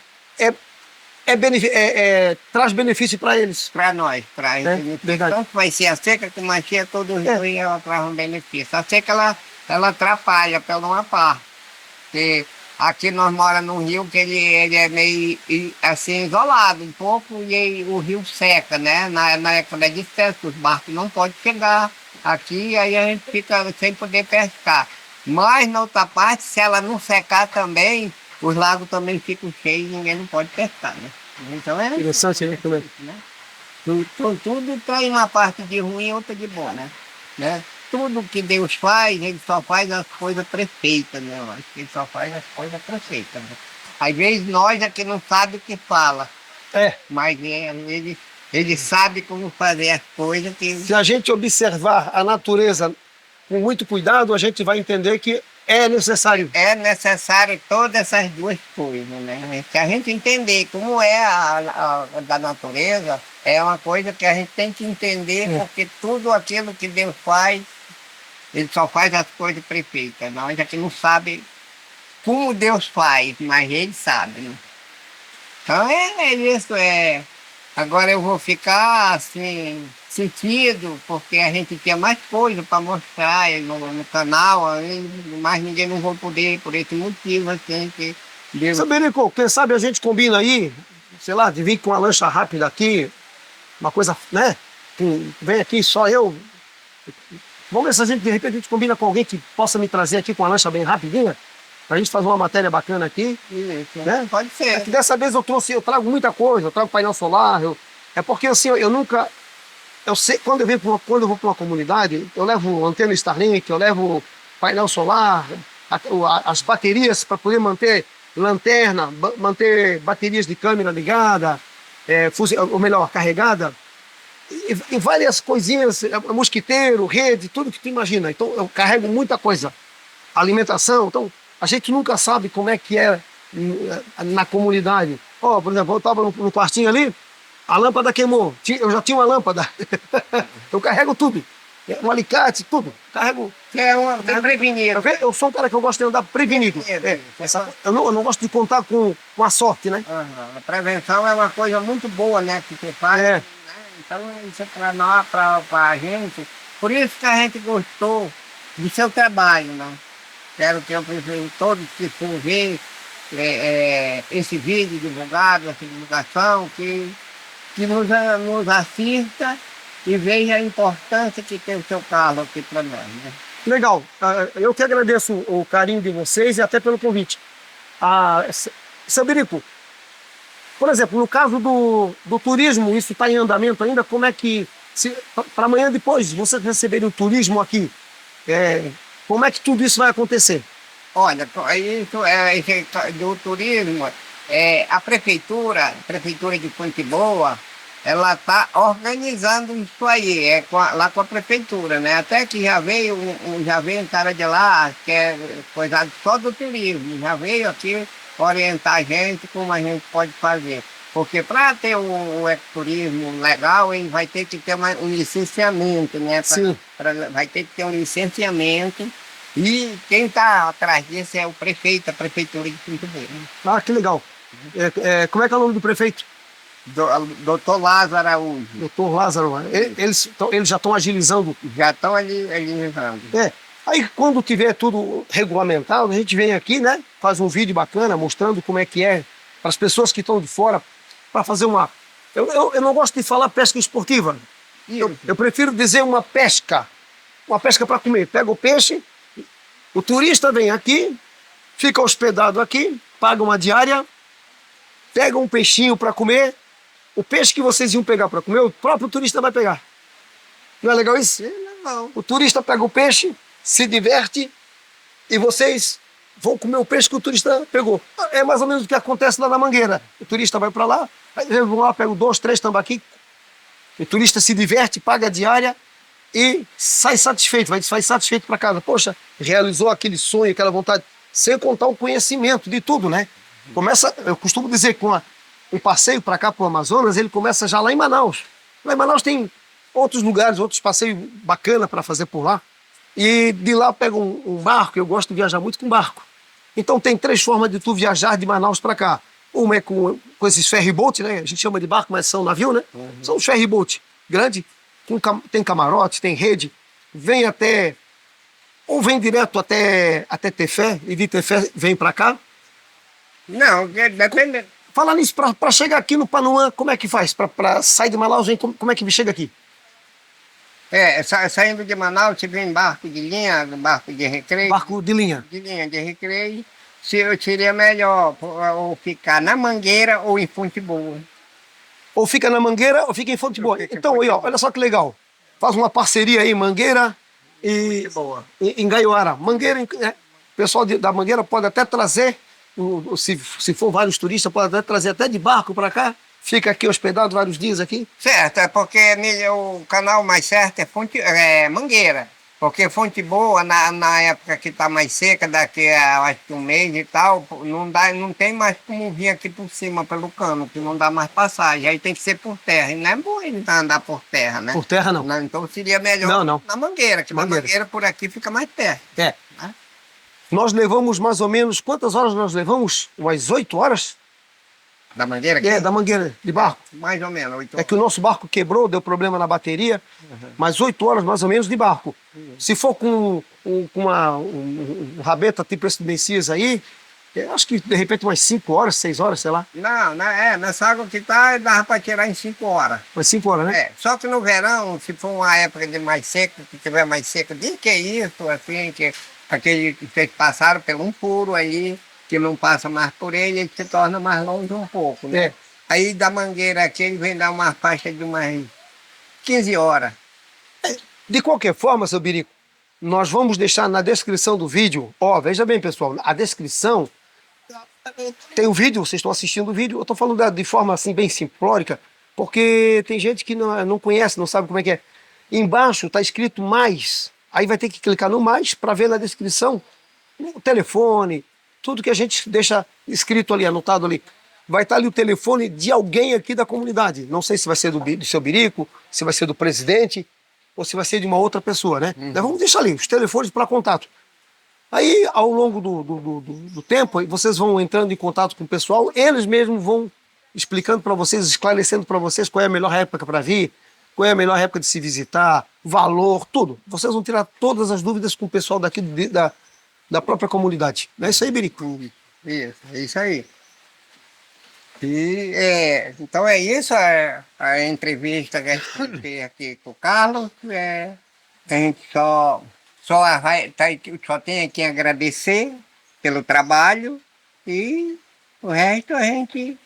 E: traz benefício para eles.
D: Para nós, para eles. Tanto vai ser a seca como a cheia, todos os dois ela traz um benefício. A seca ela atrapalha pela uma parte. Porque aqui nós moramos num rio que ele é meio assim isolado um pouco e o rio seca, né? Na época de seca, os barcos não podem chegar aqui, aí a gente fica sem poder pescar. Mas na outra parte, se ela não secar também, os lagos também ficam cheios e ninguém não pode pescar, né? Então é
E: interessante, né?
D: Então, tudo tem uma parte de ruim e outra de boa, né? Tudo que Deus faz, ele só faz as coisas perfeitas, né? Eu acho que ele só faz as coisas perfeitas, né? Às vezes nós é que não sabe o que fala. Mas ele sabe como fazer as coisas.
E: Se a gente observar a natureza com muito cuidado, a gente vai entender que é necessário.
D: É necessário todas essas duas coisas, né? Se a gente entender como é a da natureza, é uma coisa que a gente tem que entender, porque tudo aquilo que Deus faz, ele só faz as coisas perfeitas. Nós aqui não sabe como Deus faz, mas ele sabe, né? Então é isso. Agora eu vou ficar assim, sentido, porque a gente tinha mais coisa para mostrar no canal, aí, mas ninguém não vai poder, por esse motivo, assim, que Deus...
A: Saberico, quem sabe a gente combina aí, sei lá, de vir com uma lancha rápida aqui, uma coisa, né? Vem aqui só eu. Vamos ver se a gente, de repente, a gente combina com alguém que possa me trazer aqui com uma lancha bem rapidinha, pra gente fazer uma matéria bacana aqui.
D: Isso,
A: né?
D: pode ser.
A: É que dessa vez eu trago muita coisa, eu trago painel solar, é porque assim, eu nunca, eu sei, quando eu vou para uma comunidade, eu levo antena Starlink, eu levo painel solar, as baterias para poder manter lanterna, manter baterias de câmera ligada, ou melhor, carregada, e várias coisinhas, mosquiteiro, rede, tudo que tu imagina. Então eu carrego muita coisa, alimentação, então a gente nunca sabe como é que é na comunidade. Por exemplo, eu estava no quartinho ali, a lâmpada queimou, eu já tinha uma lâmpada, eu carrego tudo, um alicate, tudo, carrego.
D: Tem prevenido.
A: Eu sou um cara que eu gosto de andar prevenido. Eu não gosto de contar com a sorte, né?
D: A prevenção é uma coisa muito boa, né, que você faz. Né? Então isso é para nós, para a gente, por isso que a gente gostou do seu trabalho, né? Quero que eu prefiro todos que for ver esse vídeo divulgado, essa divulgação, que nos assista e veja a importância que tem o seu Carlos aqui para nós. Né?
A: Legal, eu que agradeço o carinho de vocês e até pelo convite. Saberico, por exemplo, no caso do turismo, isso está em andamento ainda, como é que, para amanhã depois, vocês receberem o turismo aqui, como é que tudo isso vai acontecer?
D: Olha, isso do turismo, a prefeitura de Fonte Boa, ela está organizando isso aí, lá com a prefeitura, né? Até que já veio um cara de lá, que é coisa só do turismo, já veio aqui orientar a gente como a gente pode fazer. Porque para ter o ecoturismo legal, ele vai ter que ter um licenciamento, né? Vai ter que ter um licenciamento. E quem está atrás disso é o prefeito, a prefeitura de Fonte Boa.
A: Que legal. Como é que é o nome do prefeito?
D: Doutor Lázaro Araújo.
A: Doutor Lázaro, eles já estão agilizando?
D: Já estão agilizando.
A: Aí quando tiver tudo regulamentado, a gente vem aqui, né? Faz um vídeo bacana mostrando como é que é para as pessoas que estão de fora, para fazer uma... Eu não gosto de falar pesca esportiva. Eu prefiro dizer uma pesca para comer. Pega o peixe, o turista vem aqui, fica hospedado aqui, paga uma diária, pega um peixinho para comer, o peixe que vocês iam pegar para comer, o próprio turista vai pegar. Não é legal isso?
D: Não.
A: O turista pega o peixe, se diverte e vocês vão comer o peixe que o turista pegou. É mais ou menos o que acontece lá na Mangueira. O turista vai para lá, aí eles vão lá, pegam 2, 3 tambaqui, o turista se diverte, paga a diária e sai satisfeito, vai satisfeito para casa. Poxa, realizou aquele sonho, aquela vontade, sem contar o conhecimento de tudo, né? Eu costumo dizer que um passeio para cá, para o Amazonas, ele começa já lá em Manaus. Lá em Manaus tem outros lugares, outros passeios bacanas para fazer por lá. E de lá pega um barco, eu gosto de viajar muito com barco. Então tem 3 formas de tu viajar de Manaus para cá. Uma é com esses ferryboat, né? A gente chama de barco, mas são navio, né? São os ferryboat grande, tem camarote, tem rede, vem até... Ou vem direto até Tefé, e de Tefé vem para cá.
D: Não, depende...
A: Fala nisso, para chegar aqui no Panuã, como é que faz? Para sair de Manaus, como é que chega aqui?
D: Saindo de Manaus, você vem barco de linha, barco de recreio.
A: Barco de linha.
D: De linha, de recreio. Seria melhor ou ficar na Mangueira ou em Fonte Boa.
A: Ou fica na Mangueira ou fica em Fonte Boa. Então, aí, ó, olha só que legal. Faz uma parceria aí, Mangueira e em Gaioara. Mangueira, o pessoal da Mangueira pode até trazer, se for vários turistas, pode até trazer até de barco para cá. Fica aqui hospedado vários dias aqui.
D: Certo, é porque o canal mais certo é Mangueira. Porque Fonte Boa, na época que está mais seca, daqui a acho que um mês e tal, não tem mais como vir aqui por cima pelo cano, que não dá mais passagem. Aí tem que ser por terra. E não é bom ele andar por terra, né?
A: Por terra não.
D: Então seria melhor na Mangueira, que
A: Mangueira.
D: A Mangueira por aqui fica mais perto.
A: Nós levamos mais ou menos, quantas horas nós levamos? Umas 8 horas?
D: Da mangueira aqui?
A: É, da mangueira de barco.
D: Mais ou menos, 8
A: É
D: horas.
A: que o nosso barco quebrou, deu problema na bateria, mas 8 horas mais ou menos de barco. Se for com um rabeta tipo esse do Messias aí, eu acho que de repente umas 5 horas, 6 horas, sei lá.
D: Não, nessa água que tá, dava para tirar em 5 horas.
A: Umas 5 horas, né?
D: É, só que no verão, se for uma época de mais seco, que tiver mais seco, diz que é isso, assim, que aquele que vocês passaram por um furo aí, que não passa mais por ele, ele se torna mais longe um pouco, né?
A: É.
D: Aí da mangueira aqui, ele vem dar uma faixa de umas 15 horas.
A: De qualquer forma, seu Birico, nós vamos deixar na descrição do vídeo, ó, veja bem, pessoal, a descrição tem o vídeo, vocês estão assistindo o vídeo, eu estou falando de forma assim bem simplórica, porque tem gente que não conhece, não sabe como é que é. Embaixo está escrito mais, aí vai ter que clicar no mais para ver na descrição o telefone, tudo que a gente deixa escrito ali, anotado ali. Vai estar ali o telefone de alguém aqui da comunidade. Não sei se vai ser do seu Birico, se vai ser do presidente, ou se vai ser de uma outra pessoa, né? Nós vamos deixar ali os telefones para contato. Aí, ao longo do tempo, vocês vão entrando em contato com o pessoal, eles mesmos vão explicando para vocês, esclarecendo para vocês qual é a melhor época para vir, qual é a melhor época de se visitar, valor, tudo. Vocês vão tirar todas as dúvidas com o pessoal daqui da própria comunidade. Não é isso aí, Birico?
D: Isso, é isso aí. E, então é isso, a entrevista que a gente fez aqui com o Carlos. A gente só tem aqui a agradecer pelo trabalho e o resto a gente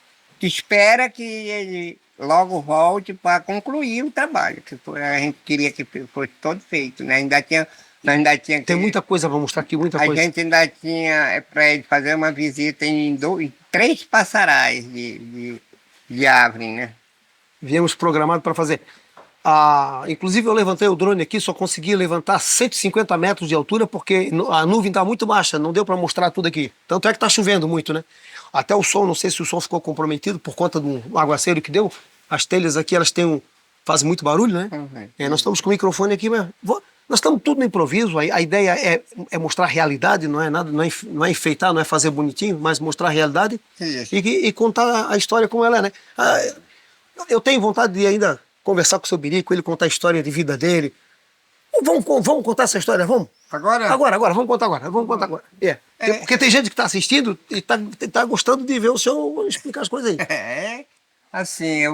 D: espera que ele logo volte para concluir o trabalho, a gente queria que fosse todo feito, né? Nós ainda tinha
A: Tem muita coisa para mostrar aqui, muita coisa.
D: A gente ainda tinha para ele fazer uma visita em 3 passarais de árvore, né?
A: Viemos programado para fazer. Inclusive eu levantei o drone aqui, só consegui levantar 150 metros de altura porque a nuvem está muito baixa, não deu para mostrar tudo aqui. Tanto é que está chovendo muito, né? Até o som, não sei se o som ficou comprometido por conta do aguaceiro que deu. As telhas aqui, elas fazem muito barulho, né? Nós estamos com o microfone aqui, mas nós estamos tudo no improviso. A ideia é mostrar a realidade, não é nada, não é enfeitar, não é fazer bonitinho, mas mostrar a realidade e contar a história como ela é, né? Eu tenho vontade de ainda conversar com o seu Birico, ele contar a história de vida dele. Vamos contar essa história, vamos?
D: Agora,
A: vamos contar agora. Porque tem gente que está assistindo e tá gostando de ver o senhor explicar as coisas aí.
D: Assim,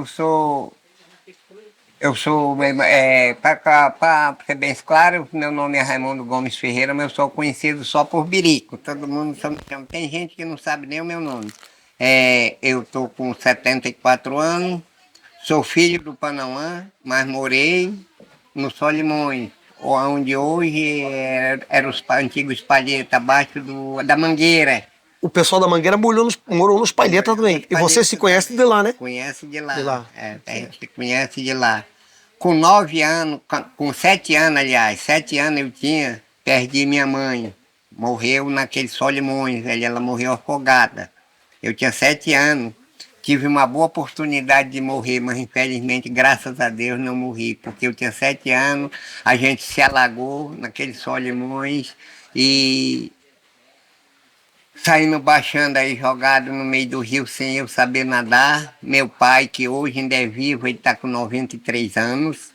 D: para ser bem claro, meu nome é Raimundo Gomes Ferreira, mas eu sou conhecido só por Birico. Todo mundo só me chama. Tem gente que não sabe nem o meu nome. Eu estou com 74 anos, sou filho do Panauã, mas morei no Solimões, onde hoje era os antigos palhetas, abaixo da Mangueira.
A: O pessoal da Mangueira morou nos Palheta também. E você se conhece de lá, né?
D: Conhece de lá.
A: De lá.
D: A gente conhece de lá. Com 9 anos, com 7 anos, aliás, 7 anos eu tinha, perdi minha mãe. Morreu naquele Solimões, ela morreu afogada. Eu tinha 7 anos. Tive uma boa oportunidade de morrer, mas infelizmente, graças a Deus, não morri, porque eu tinha 7 anos, a gente se alagou naquele Solimões e saindo baixando aí, jogado no meio do rio sem eu saber nadar. Meu pai, que hoje ainda é vivo, ele está com 93 anos,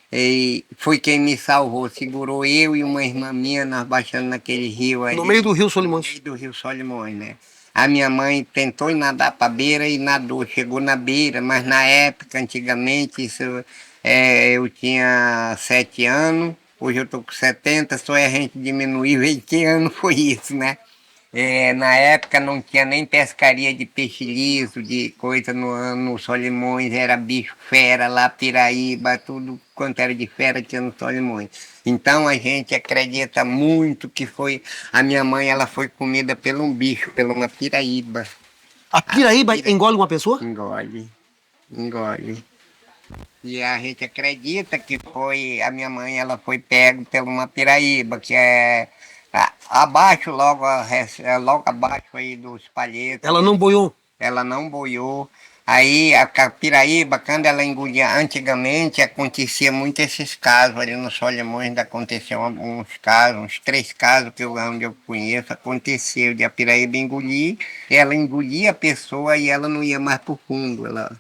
D: e foi quem me salvou, segurou eu e uma irmã minha, nós baixando naquele rio aí.
A: No meio do rio Solimões.
D: No meio do rio Solimões, né? A minha mãe tentou nadar para a beira e nadou, chegou na beira, mas na época, antigamente, eu tinha 7 anos, hoje eu estou com 70, só a gente diminuiu 20 anos, foi isso, né? Na época não tinha nem pescaria de peixe liso, de coisa no Solimões, era bicho fera lá, piraíba, tudo quanto era de fera tinha no Solimões. Então a gente acredita muito que a minha mãe, ela foi comida por um bicho, por uma piraíba.
A: A piraíba engole uma pessoa?
D: Engole. E a gente acredita que a minha mãe, ela foi pega por uma piraíba, que é abaixo, logo abaixo aí dos Palhetas.
A: Ela não boiou?
D: Ela não boiou. Aí a Piraíba, quando ela engolia, antigamente acontecia muito esses casos, ali no Solimões ainda aconteceu uns casos, uns 3 casos que onde eu conheço, aconteceu de a Piraíba engolir, ela engolia a pessoa e ela não ia mais pro fundo, ela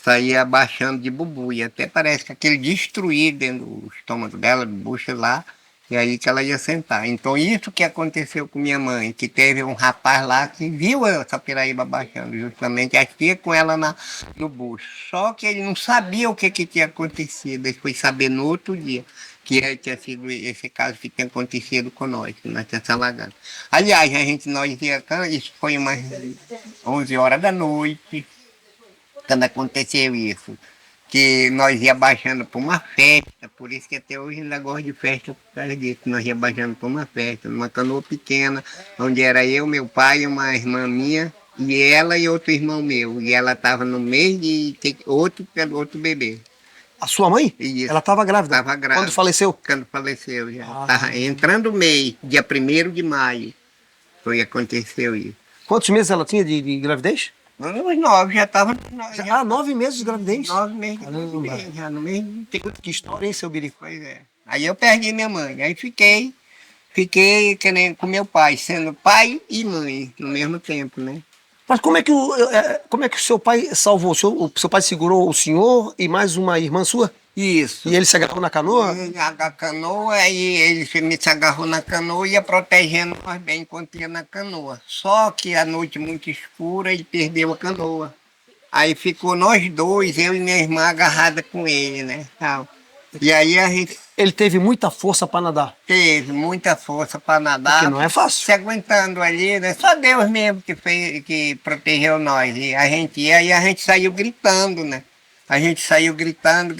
D: saía abaixando de bubu, e até parece que aquele destruir dentro do estômago dela, do bucho lá, e aí que ela ia sentar. Então isso que aconteceu com minha mãe, que teve um rapaz lá que viu essa piraíba baixando, justamente aqui com ela no bucho. Só que ele não sabia o que tinha acontecido, ele foi saber no outro dia que tinha sido esse caso que tinha acontecido com nós, que nós tínhamos alagado. Aliás, nós ia, isso foi umas 11 horas da noite, quando aconteceu isso, que nós ia baixando para uma festa, por isso que até hoje ainda gosto de festa por causa disso, nós ia baixando para uma festa, numa canoa pequena, onde era eu, meu pai, uma irmã minha, e ela e outro irmão meu, e ela estava no meio de outro bebê.
A: A sua mãe?
D: Isso.
A: Ela estava grávida?
D: Estava grávida.
A: Quando faleceu?
D: Quando faleceu já. Estava entrando o mês, dia 1º de maio, aconteceu isso.
A: Quantos meses ela tinha de gravidez?
D: Uns 9, já estava...
A: 9 meses de gravidez?
D: 9 meses de
A: Caramba.
D: gravidez, já no mês...
A: Que história, hein, seu Birico?
D: Pois é. Aí eu perdi minha mãe, aí fiquei que nem com meu pai, sendo pai e mãe no mesmo tempo, né?
A: Mas como é que o seu pai salvou? O seu pai segurou o senhor e mais uma irmã sua?
D: Isso.
A: E ele se agarrou na canoa?
D: A canoa, aí ele se agarrou na canoa e ia protegendo nós bem enquanto ia na canoa. Só que a noite muito escura, ele perdeu a canoa. Aí ficou nós dois, eu e minha irmã, agarrada com ele, né? E aí a gente...
A: Ele teve muita força para nadar.
D: Teve muita força para nadar.
A: Porque não é fácil.
D: Se aguentando ali, né? Só Deus mesmo que protegeu nós. E a gente ia e a gente saiu gritando, né? A gente saiu gritando.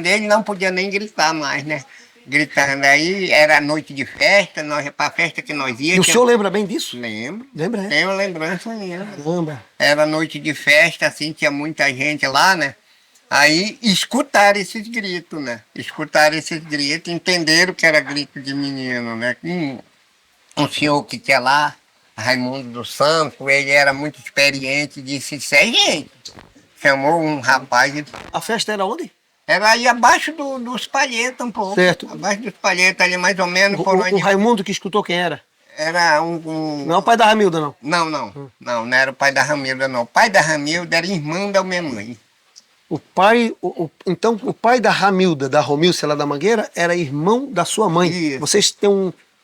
D: Ele não podia nem gritar mais, né? Gritando. Aí era noite de festa, para a festa que nós íamos.
A: E o senhor lembra bem disso?
D: Lembro.
A: Lembra, é?
D: Tenho lembrança minha.
A: Lembra.
D: Era noite de festa, assim, tinha muita gente lá, né? Aí escutaram esses gritos, né? Escutaram esses gritos, entenderam que era grito de menino, né? Um senhor que tinha lá, Raimundo dos Santos, ele era muito experiente, disse, isso é gente. Chamou um rapaz e...
A: A festa era onde?
D: Era aí abaixo dos palhetos um pouco.
A: Certo.
D: Abaixo dos palhetos ali, mais ou menos.
A: O Raimundo que escutou quem era?
D: Era
A: Não é o pai da Ramilda, não?
D: Não era o pai da Ramilda, não. O pai da Ramilda era irmão da minha mãe.
A: Então, o pai da Ramilda, da Romilce lá da Mangueira, era irmão da sua mãe.
D: Isso.
A: Vocês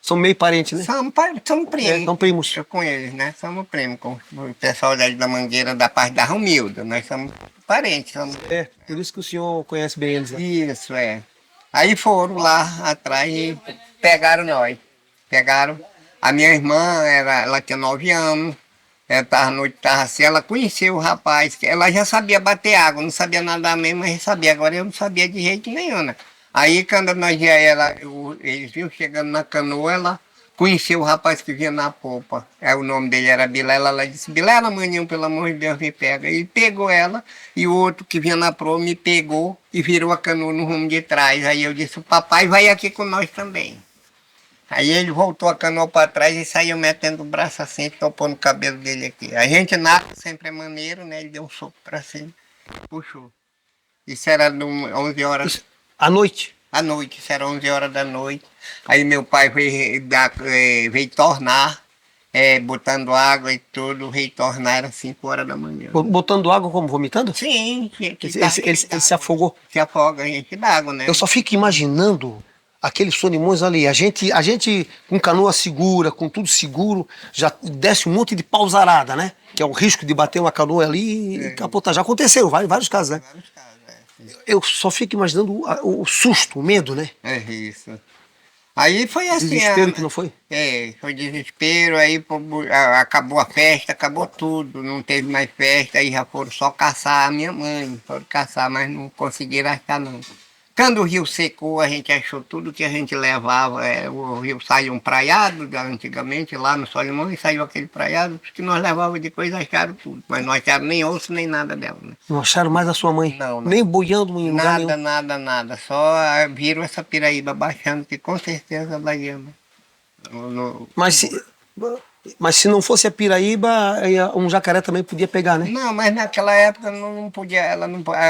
A: são meio parentes, né?
D: Somos primos.
A: São primos.
D: Eu com eles, né? Somos primos. Com o pessoal da Mangueira, da parte da Romilda. Nós somos parentes.
A: É, por isso que o senhor conhece bem eles. Né?
D: Isso, é. Aí foram lá atrás e pegaram nós. Pegaram. A minha irmã, ela tinha 9 anos. Ela estava noite, assim, ela conheceu o rapaz, ela já sabia bater água, não sabia nadar mesmo, mas sabia, agora eu não sabia de jeito nenhum, né? Aí quando nós eles viram chegando na canoa, ela conheceu o rapaz que vinha na popa, o nome dele era Bilela, ela disse, Bilela, maninho, pelo amor de Deus, me pega. Ele pegou ela, e o outro que vinha na proa me pegou e virou a canoa no rumo de trás. Aí eu disse, o papai vai aqui com nós também. Aí ele voltou a canoa para trás e saiu metendo o braço assim, topou no cabelo dele aqui. A gente nada sempre é maneiro, né? Ele deu um soco para cima, puxou. Isso era 11 horas...
A: Isso, à noite?
D: À noite, isso era 11 horas da noite. Aí meu pai veio tornar, botando água e tudo, veio tornar, era 5 horas da manhã.
A: Botando água como? Vomitando?
D: Sim.
A: Ele se afogou?
D: Se afoga, a gente dá água, né?
A: Eu só fico imaginando... Aqueles Solimões ali, a gente com canoa segura, com tudo seguro, já desce um monte de pausarada, né? Que é o risco de bater uma canoa ali e capotar. Já aconteceu, vários casos, né?
D: Vários casos,
A: Eu só fico imaginando o susto, o medo, né?
D: É isso. Aí foi assim...
A: Desespero que não foi?
D: Foi desespero, aí acabou a festa, acabou tudo, não teve mais festa, aí já foram só caçar a minha mãe, foram caçar, mas não conseguiram achar não. Quando o rio secou, a gente achou tudo que a gente levava. O rio saiu um praiado, antigamente, lá no Solimões, saiu aquele praiado, que nós levávamos de coisa, acharam tudo. Mas não acharam nem osso, nem nada dela. Né?
A: Não acharam mais a sua mãe?
D: Não.
A: Nem boiando em lugar nenhum?
D: Nada. Só viram essa piraíba baixando, que com certeza ela ia.
A: Mas Mas se não fosse a piraíba, um jacaré também podia pegar, né?
D: Não, mas naquela época não podia,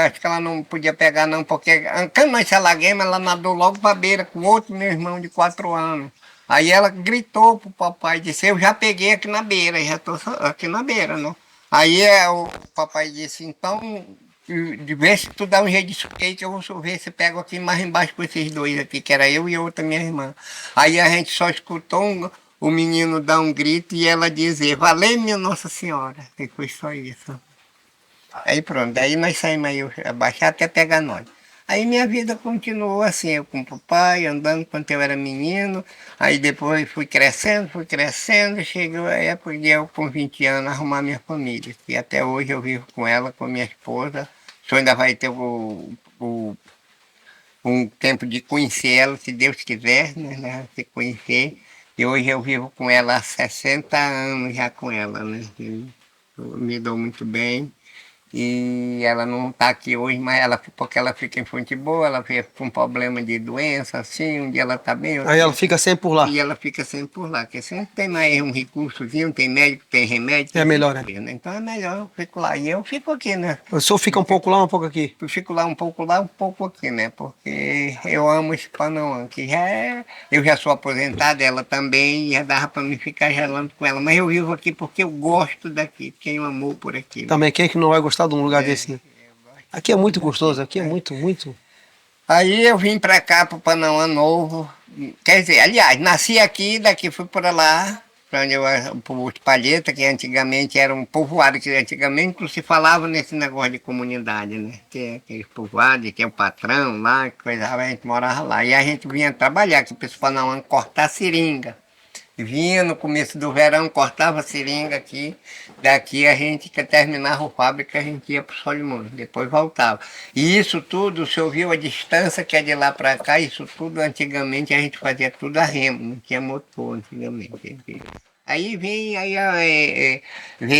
D: acho que ela não podia pegar não, porque quando nós se alaguemos, ela nadou logo para a beira com outro meu irmão de 4 anos. Aí ela gritou pro papai, disse, eu já peguei aqui na beira, já estou aqui na beira, não. Aí o papai disse, então, de ver se tu dá um jeito de skate, eu vou ver se pego aqui mais embaixo com esses dois aqui, que era eu e a outra minha irmã. Aí a gente só escutou o menino dar um grito e ela dizer, valeu minha Nossa Senhora. E foi só isso. Aí pronto, daí nós saímos aí abaixar até pegar nós. Aí minha vida continuou assim, eu com o papai, andando quando eu era menino, aí depois fui crescendo, chegou a época de eu com 20 anos arrumar minha família. E até hoje eu vivo com ela, com minha esposa. O senhor ainda vai ter um tempo de conhecer ela, se Deus quiser, né? Se conhecer. E hoje eu vivo com ela há 60 anos já com ela, né? Eu me dou muito bem. E ela não está aqui hoje, mas porque ela fica em Fonte Boa, ela fica com problema de doença, assim, um dia ela está bem.
A: Aí ela fica sempre por lá.
D: E ela fica sempre por lá, porque sempre tem mais um recursozinho, tem médico, tem remédio.
A: É melhor, né?
D: Então é melhor, eu fico lá. E eu fico aqui, né?
A: O senhor fica um pouco lá, um pouco aqui?
D: Eu fico lá, um pouco aqui, né? Porque eu amo esse Panamá, que eu já sou aposentado, ela também, já dava para me ficar gelando com ela. Mas eu vivo aqui porque eu gosto daqui, tenho amor por aqui. Né?
A: Também, quem é que não vai gostar de um lugar desse, né? Aqui é muito gostoso, aqui é muito.
D: Aí eu vim para cá, para o Panamá Novo. Quer dizer, aliás, nasci aqui, daqui fui para lá, para onde os Palheta, que antigamente era um povoado, que antigamente não se falava nesse negócio de comunidade, né? Tem aqueles povoados, tem o patrão lá, coisa, a gente morava lá. E a gente vinha trabalhar aqui para esse Panamá cortar seringa. Vinha no começo do verão, cortava seringa aqui, daqui a gente que terminava a fábrica, a gente ia para o Solimões, depois voltava. E isso tudo, o senhor viu a distância que é de lá para cá, isso tudo antigamente a gente fazia tudo a remo, não tinha motor antigamente. Aí veio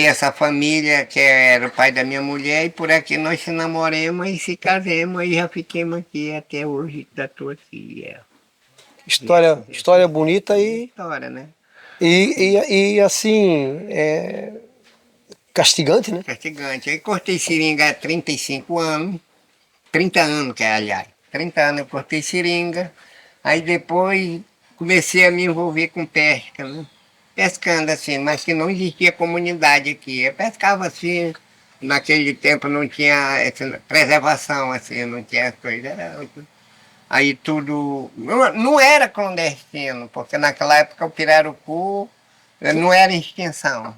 D: essa família que era o pai da minha mulher e por aqui nós se namoramos e se casamos e já fiquemos aqui até hoje, da tua filha.
A: História bonita e...
D: História, né?
A: E assim, castigante, né?
D: Castigante. Aí cortei seringa há 35 anos, 30 anos, que é, aliás. 30 anos eu cortei seringa. Aí depois comecei a me envolver com pesca, né? Pescando assim, mas que não existia comunidade aqui. Eu pescava assim, naquele tempo não tinha essa preservação, assim, não tinha coisa. Aí tudo... Não era clandestino, porque naquela época o pirarucu não era em extinção.
A: Né?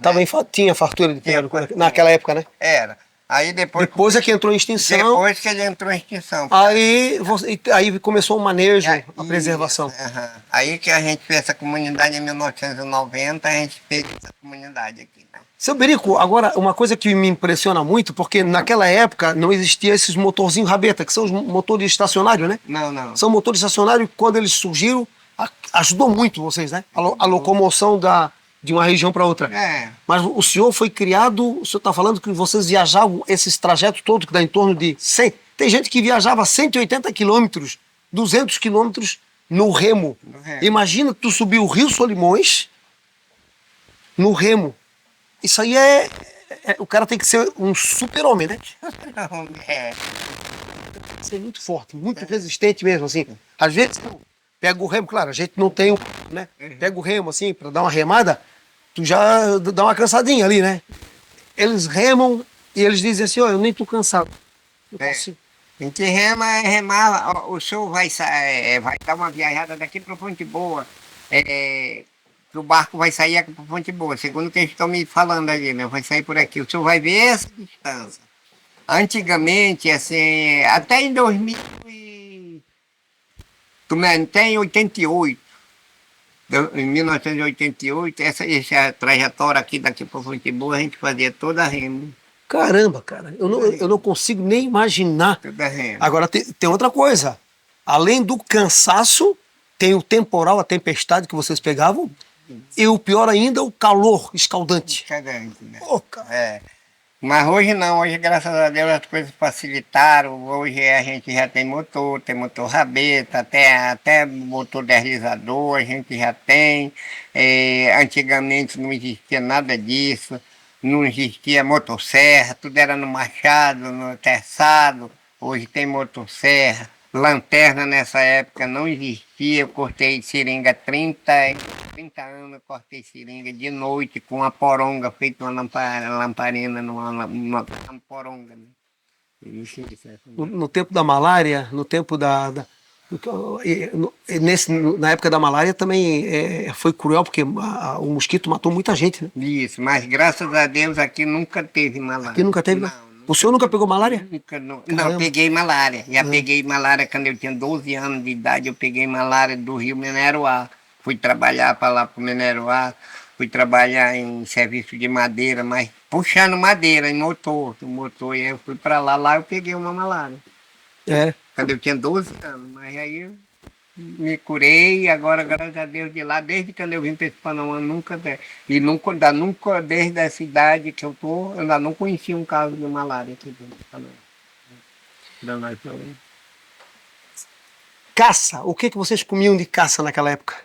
A: Tinha fartura de pirarucu naquela época, né?
D: Era. Aí
A: depois é que entrou em extinção.
D: Depois que ele entrou em extinção.
A: Aí começou o manejo, a preservação.
D: Aí que a gente fez essa comunidade em 1990, a gente fez essa comunidade aqui. Né?
A: Seu Berico, agora uma coisa que me impressiona muito, porque naquela época não existia esses motorzinhos rabeta, que são os motores estacionários, né?
D: Não.
A: São motores estacionários que quando eles surgiram, ajudou muito vocês, né? A locomoção de uma região para outra. Mas o senhor foi criado, o senhor está falando que vocês viajavam esses trajetos todos, que dá em torno de 100. Tem gente que viajava 180 quilômetros, 200 quilômetros no remo. Imagina tu subir o Rio Solimões no remo. Isso aí o cara tem que ser um super-homem, né? Tem que ser muito forte, muito resistente mesmo, assim. Às vezes, pega o remo, claro, a gente não tem né? Pega o remo, assim, para dar uma remada, tu já dá uma cansadinha ali, né? Eles remam e eles dizem assim, eu nem tô cansado.
D: A gente remar, o senhor vai dar uma viajada daqui para Fonte Boa, que o barco vai sair aqui para Fonte Boa, segundo o que eles estão me falando ali, né? Vai sair por aqui. O senhor vai ver essa distância. Antigamente, assim, até em 1988, em 1988, essa trajetória aqui daqui para Fonte Boa, a gente fazia toda a remo.
A: Caramba, cara, eu não consigo nem imaginar.
D: Toda a remo.
A: Agora tem outra coisa. Além do cansaço, tem o temporal, a tempestade que vocês pegavam. E o pior ainda, o calor escaldante.
D: Escaldante, né?
A: Pô, cara.
D: Mas hoje não, hoje graças a Deus as coisas facilitaram, hoje a gente já tem motor rabeta, até motor deslizador, a gente já tem. Antigamente não existia nada disso, não existia motosserra, tudo era no machado, no terçado, hoje tem motosserra. Lanterna nessa época não existia, eu cortei seringa 30 anos, eu cortei seringa de noite com uma poronga, feita uma lamparina numa poronga. Né?
A: No tempo da malária, no tempo na época da malária também foi cruel, porque o mosquito matou muita gente, né?
D: Isso, mas graças a Deus aqui nunca teve malária.
A: Aqui nunca teve, não? O senhor nunca pegou malária?
D: Nunca, não, peguei malária. Já peguei malária quando eu tinha 12 anos de idade, eu peguei malária do Rio Mineroá. Fui trabalhar para lá para o Mineroá, fui trabalhar em serviço de madeira, mas puxando madeira em motor, e aí eu fui para lá eu peguei uma malária. Quando eu tinha 12 anos, mas aí eu me curei e agora, graças a Deus, de lá, desde quando eu vim para esse Panamá, nunca, desde essa idade que eu tô, eu ainda não conheci um caso de malária aqui dentro do Panamá.
A: Caça, o que vocês comiam de caça naquela época?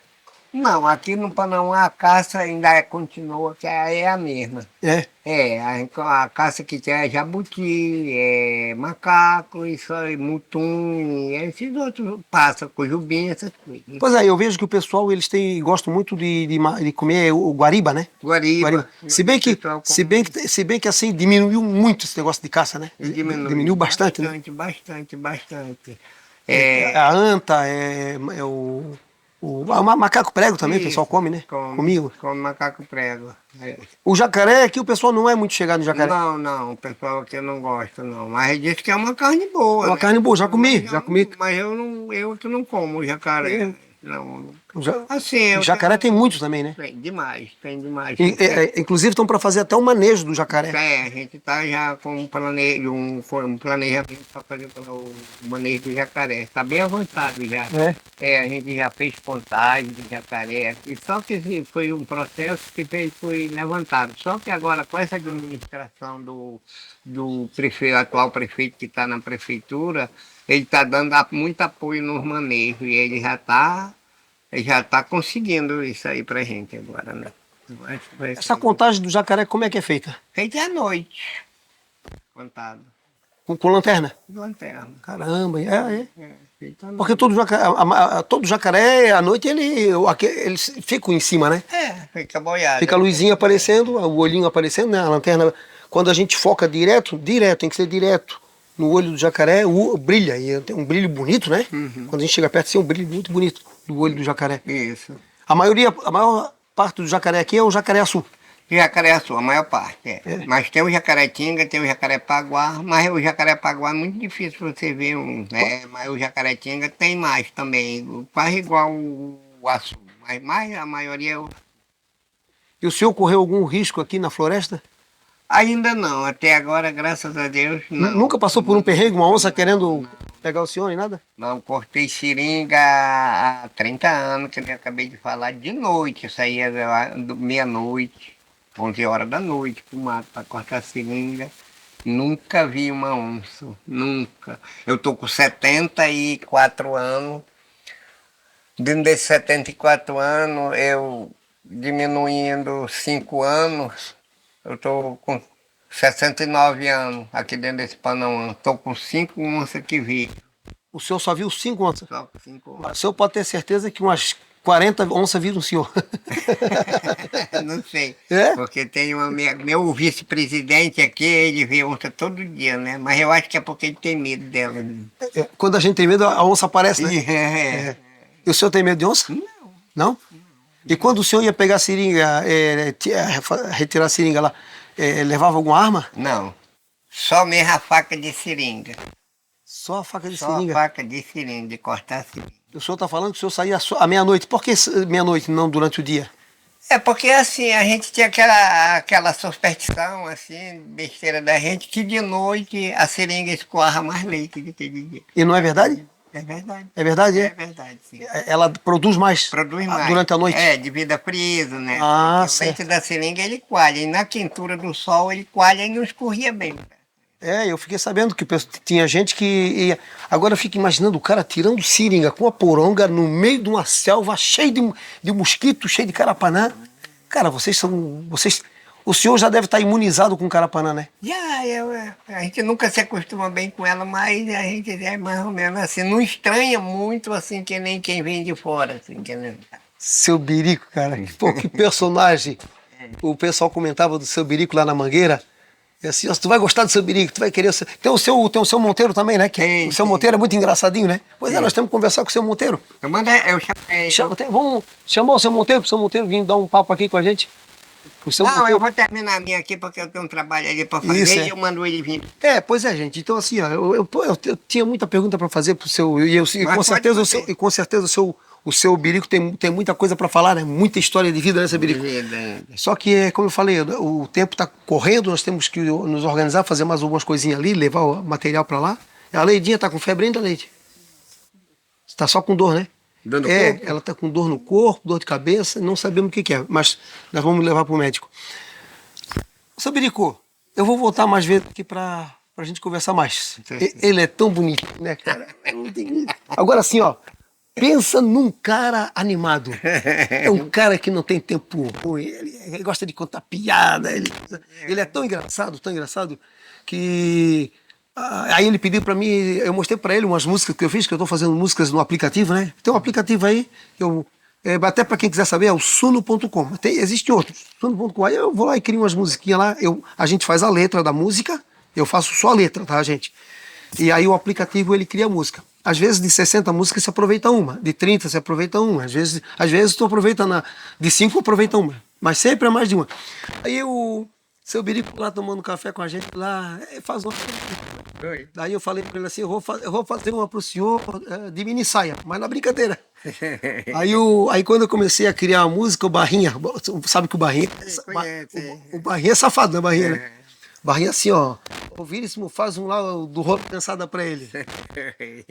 D: Não, aqui no Panamá a caça ainda continua, que é a mesma. A caça que tem é jabuti, macaco, isso aí, mutum, esses outros pássaros, cujubim, essas coisas.
A: Pois é, eu vejo que o pessoal gostam muito de comer o guariba, né?
D: Guariba.
A: Se bem que assim diminuiu muito esse negócio de caça, né? Diminuiu bastante, né?
D: Bastante.
A: A anta, o macaco prego também, o pessoal come, né? Comigo.
D: Come macaco prego.
A: O jacaré, aqui o pessoal não é muito chegado no jacaré.
D: Não, o pessoal aqui não gosta, não. Mas diz que é uma carne boa.
A: Uma carne boa, já comi.
D: Mas eu que não como jacaré. Não.
A: Assim, jacaré tem muitos também, né?
D: Tem demais.
A: Inclusive estão para fazer até um manejo do jacaré.
D: A gente está já com um planejamento para fazer o manejo do jacaré. Está bem avançado já. A gente já fez contagem do jacaré. E só que foi um processo que foi levantado. Só que agora com essa administração do prefeito, atual prefeito que está na prefeitura, ele está dando muito apoio nos manejos e ele já está conseguindo isso aí pra gente agora, né?
A: Essa contagem do jacaré, como é que é feita?
D: Feita à noite, contado.
A: Com lanterna?
D: Com lanterna.
A: Caramba, porque todo jacaré, à noite, eles ficam em cima, né?
D: Fica boiado.
A: Fica a luzinha aparecendo, o olhinho aparecendo, né? A lanterna, quando a gente foca direto, tem que ser direto. No olho do jacaré, brilha, e tem um brilho bonito, né? Quando a gente chega perto, tem um brilho muito bonito do olho do jacaré.
D: Isso.
A: A maior parte do jacaré aqui é o jacaré-açu.
D: Jacaré-açu, a maior parte, Mas tem o jacaré-tinga, tem o jacaré-paguá, mas o jacaré-paguá é muito difícil você ver mas o jacaré-tinga tem mais também, quase igual o açu, mas mais a maioria é o...
A: E o senhor correu algum risco aqui na floresta?
D: Ainda não, até agora, graças a Deus, não.
A: Nunca passou por um perrengue, uma onça querendo pegar o senhor e nada?
D: Não, cortei seringa há 30 anos, que eu acabei de falar, de noite, eu saía meia-noite, 11 horas da noite pro mato para cortar seringa. Nunca vi uma onça, nunca. Eu tô com 74 anos, dentro desses 74 anos, eu diminuindo 5 anos, eu estou com 69 anos aqui dentro desse Panamá. Estou com 5 onças que vi.
A: O senhor só viu 5 onças?
D: Só com 5 onças.
A: O senhor pode ter certeza que umas 40 onças viram o senhor.
D: Não sei. Porque tem meu vice-presidente aqui, ele vê onça todo dia, né? Mas eu acho que é porque ele tem medo dela. Né?
A: Quando a gente tem medo, a onça aparece, né? E o senhor tem medo de onça? Não? E quando o senhor ia pegar a seringa, retirar a seringa lá, levava alguma arma?
D: Não. Só mesmo a faca de seringa.
A: Só a faca de seringa?
D: Só a faca de seringa, de cortar a seringa.
A: O senhor está falando que o senhor saía à meia-noite. Por que meia-noite, não durante o dia?
D: É porque assim, a gente tinha aquela superstição, assim, besteira da gente, que de noite a seringa escoava mais leite do que de dia.
A: E não é verdade?
D: É verdade.
A: É verdade,
D: É
A: é?
D: verdade, sim.
A: Ela produz mais,
D: Produz mais.
A: durante a noite?
D: É, devido a friso, né?
A: Ah,
D: Porque o
A: certo.
D: leite da seringa ele coalha. E na quentura do sol ele coalha e não escorria bem.
A: Eu fiquei sabendo que tinha gente que ia... Agora eu fico imaginando o cara tirando seringa com a poronga no meio de uma selva cheia de mosquito, cheio de carapanã. Cara, o senhor já deve estar imunizado com carapanã, né?
D: A gente nunca se acostuma bem com ela, mas a gente é mais ou menos assim. Não estranha muito assim que nem quem vem de fora. Assim,
A: Seu Birico, cara. Pô, que personagem. O pessoal comentava do seu Birico lá na Mangueira. E assim, tu vai gostar do seu Birico, tu vai querer... Tem o seu Monteiro também, né? O seu Monteiro é muito engraçadinho, né? Pois é, nós temos que conversar com o seu Monteiro. Vamos chamar o seu Monteiro, pro seu Monteiro vir dar um papo aqui com a gente.
D: Eu vou terminar a minha aqui porque eu tenho um trabalho ali para fazer.
A: Isso,
D: e eu mando ele vir.
A: Pois é, gente. Então, assim, ó, eu tinha muita pergunta para fazer pro seu... E com certeza o seu Birico tem muita coisa para falar, né? Muita história de vida, né, seu Birico? Só que, como eu falei, o tempo está correndo, nós temos que nos organizar, fazer mais algumas coisinhas ali, levar o material para lá. A Leidinha tá com febre ainda, Leide? Está só com dor, né?
D: Dor no corpo?
A: Ela tá com dor no corpo, dor de cabeça, não sabemos o que é, mas nós vamos levar para o médico. Seu Birico, eu vou voltar mais vezes aqui para a gente conversar mais. Ele é tão bonito, né, cara? Agora assim, ó, pensa num cara animado. É um cara que não tem tempo ruim. Ele gosta de contar piada. Ele é tão engraçado, que... Aí ele pediu pra mim, eu mostrei pra ele umas músicas que eu fiz, que eu tô fazendo músicas no aplicativo, né? Tem um aplicativo aí, até pra quem quiser saber, é o suno.com. Existe outros, suno.com. Aí eu vou lá e crio umas musiquinhas lá, a gente faz a letra da música, eu faço só a letra, tá, gente? E aí o aplicativo, ele cria a música. Às vezes de 60 músicas você aproveita uma, de 30 você aproveita uma, às vezes tu aproveita de 5 aproveita uma, mas sempre é mais de uma. Aí o seu Birico lá tomando café com a gente lá, faz uma... Daí eu falei pra ele assim, eu vou fazer uma pro senhor de mini saia, mas na brincadeira. Aí quando eu comecei a criar a música, o Barrinha, sabe que o Barrinha... O Barrinha é safado, né, Barrinha, né? Barrinha assim, ó, o Vírismo faz um lá do rolo cansada pra ele.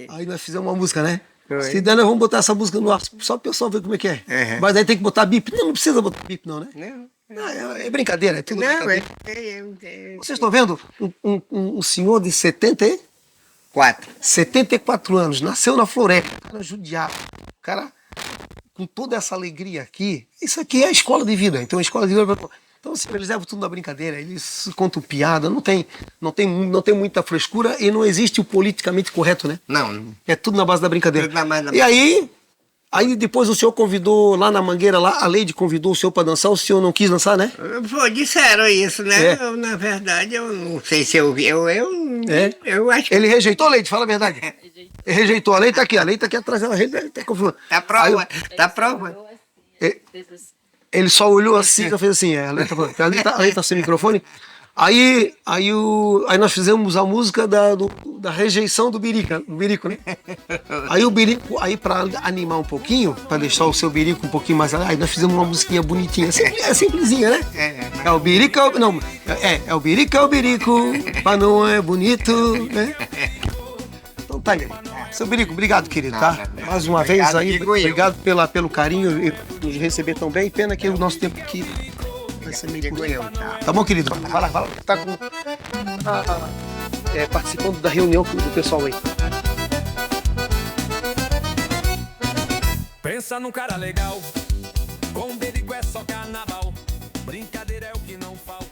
A: Aí nós fizemos uma música, né? Se der, nós vamos botar essa música no ar, só o pessoal ver como é que é. Mas aí tem que botar bip. Não precisa botar bip não, né? Não, é brincadeira, é tudo brincadeira. Vocês estão vendo um senhor de 74 anos, nasceu na Floresta, cara judiado, cara com toda essa alegria aqui. Isso aqui é a escola de vida, então a escola de vida... Então, assim, eles levam tudo na brincadeira, eles contam piada, não tem muita frescura e não existe o politicamente correto, né?
D: Não.
A: É tudo na base da brincadeira.
D: E
A: aí depois o senhor convidou lá na Mangueira, lá, a Leide convidou o senhor para dançar, o senhor não quis dançar, né?
D: Disseram isso, né? Na verdade, eu não sei se eu vi, eu acho que...
A: Ele rejeitou, Leide, fala a verdade. Ele rejeitou, a Leide tá aqui atrás dela, ele tá confirmando.
D: Tá prova.
A: Ele só olhou assim, fez assim, a Leide tá sem microfone. Aí nós fizemos a música da rejeição do Birico, né? Aí o Birico, para animar um pouquinho, para deixar o seu Birico um pouquinho mais... Aí nós fizemos uma musiquinha bonitinha, simplesinha, né? É o Birico, é o Birico, mas não é bonito, né? Então tá aí. Seu Birico, obrigado, querido, tá? Mais uma vez aí, obrigado pelo carinho e por nos receber tão bem. Pena que o nosso tempo aqui vai ser meio curto. Tá bom, querido? Vai lá. Tá participando da reunião do pessoal aí.
F: Pensa num cara legal, com Birico é só carnaval, brincadeira é o que não falta.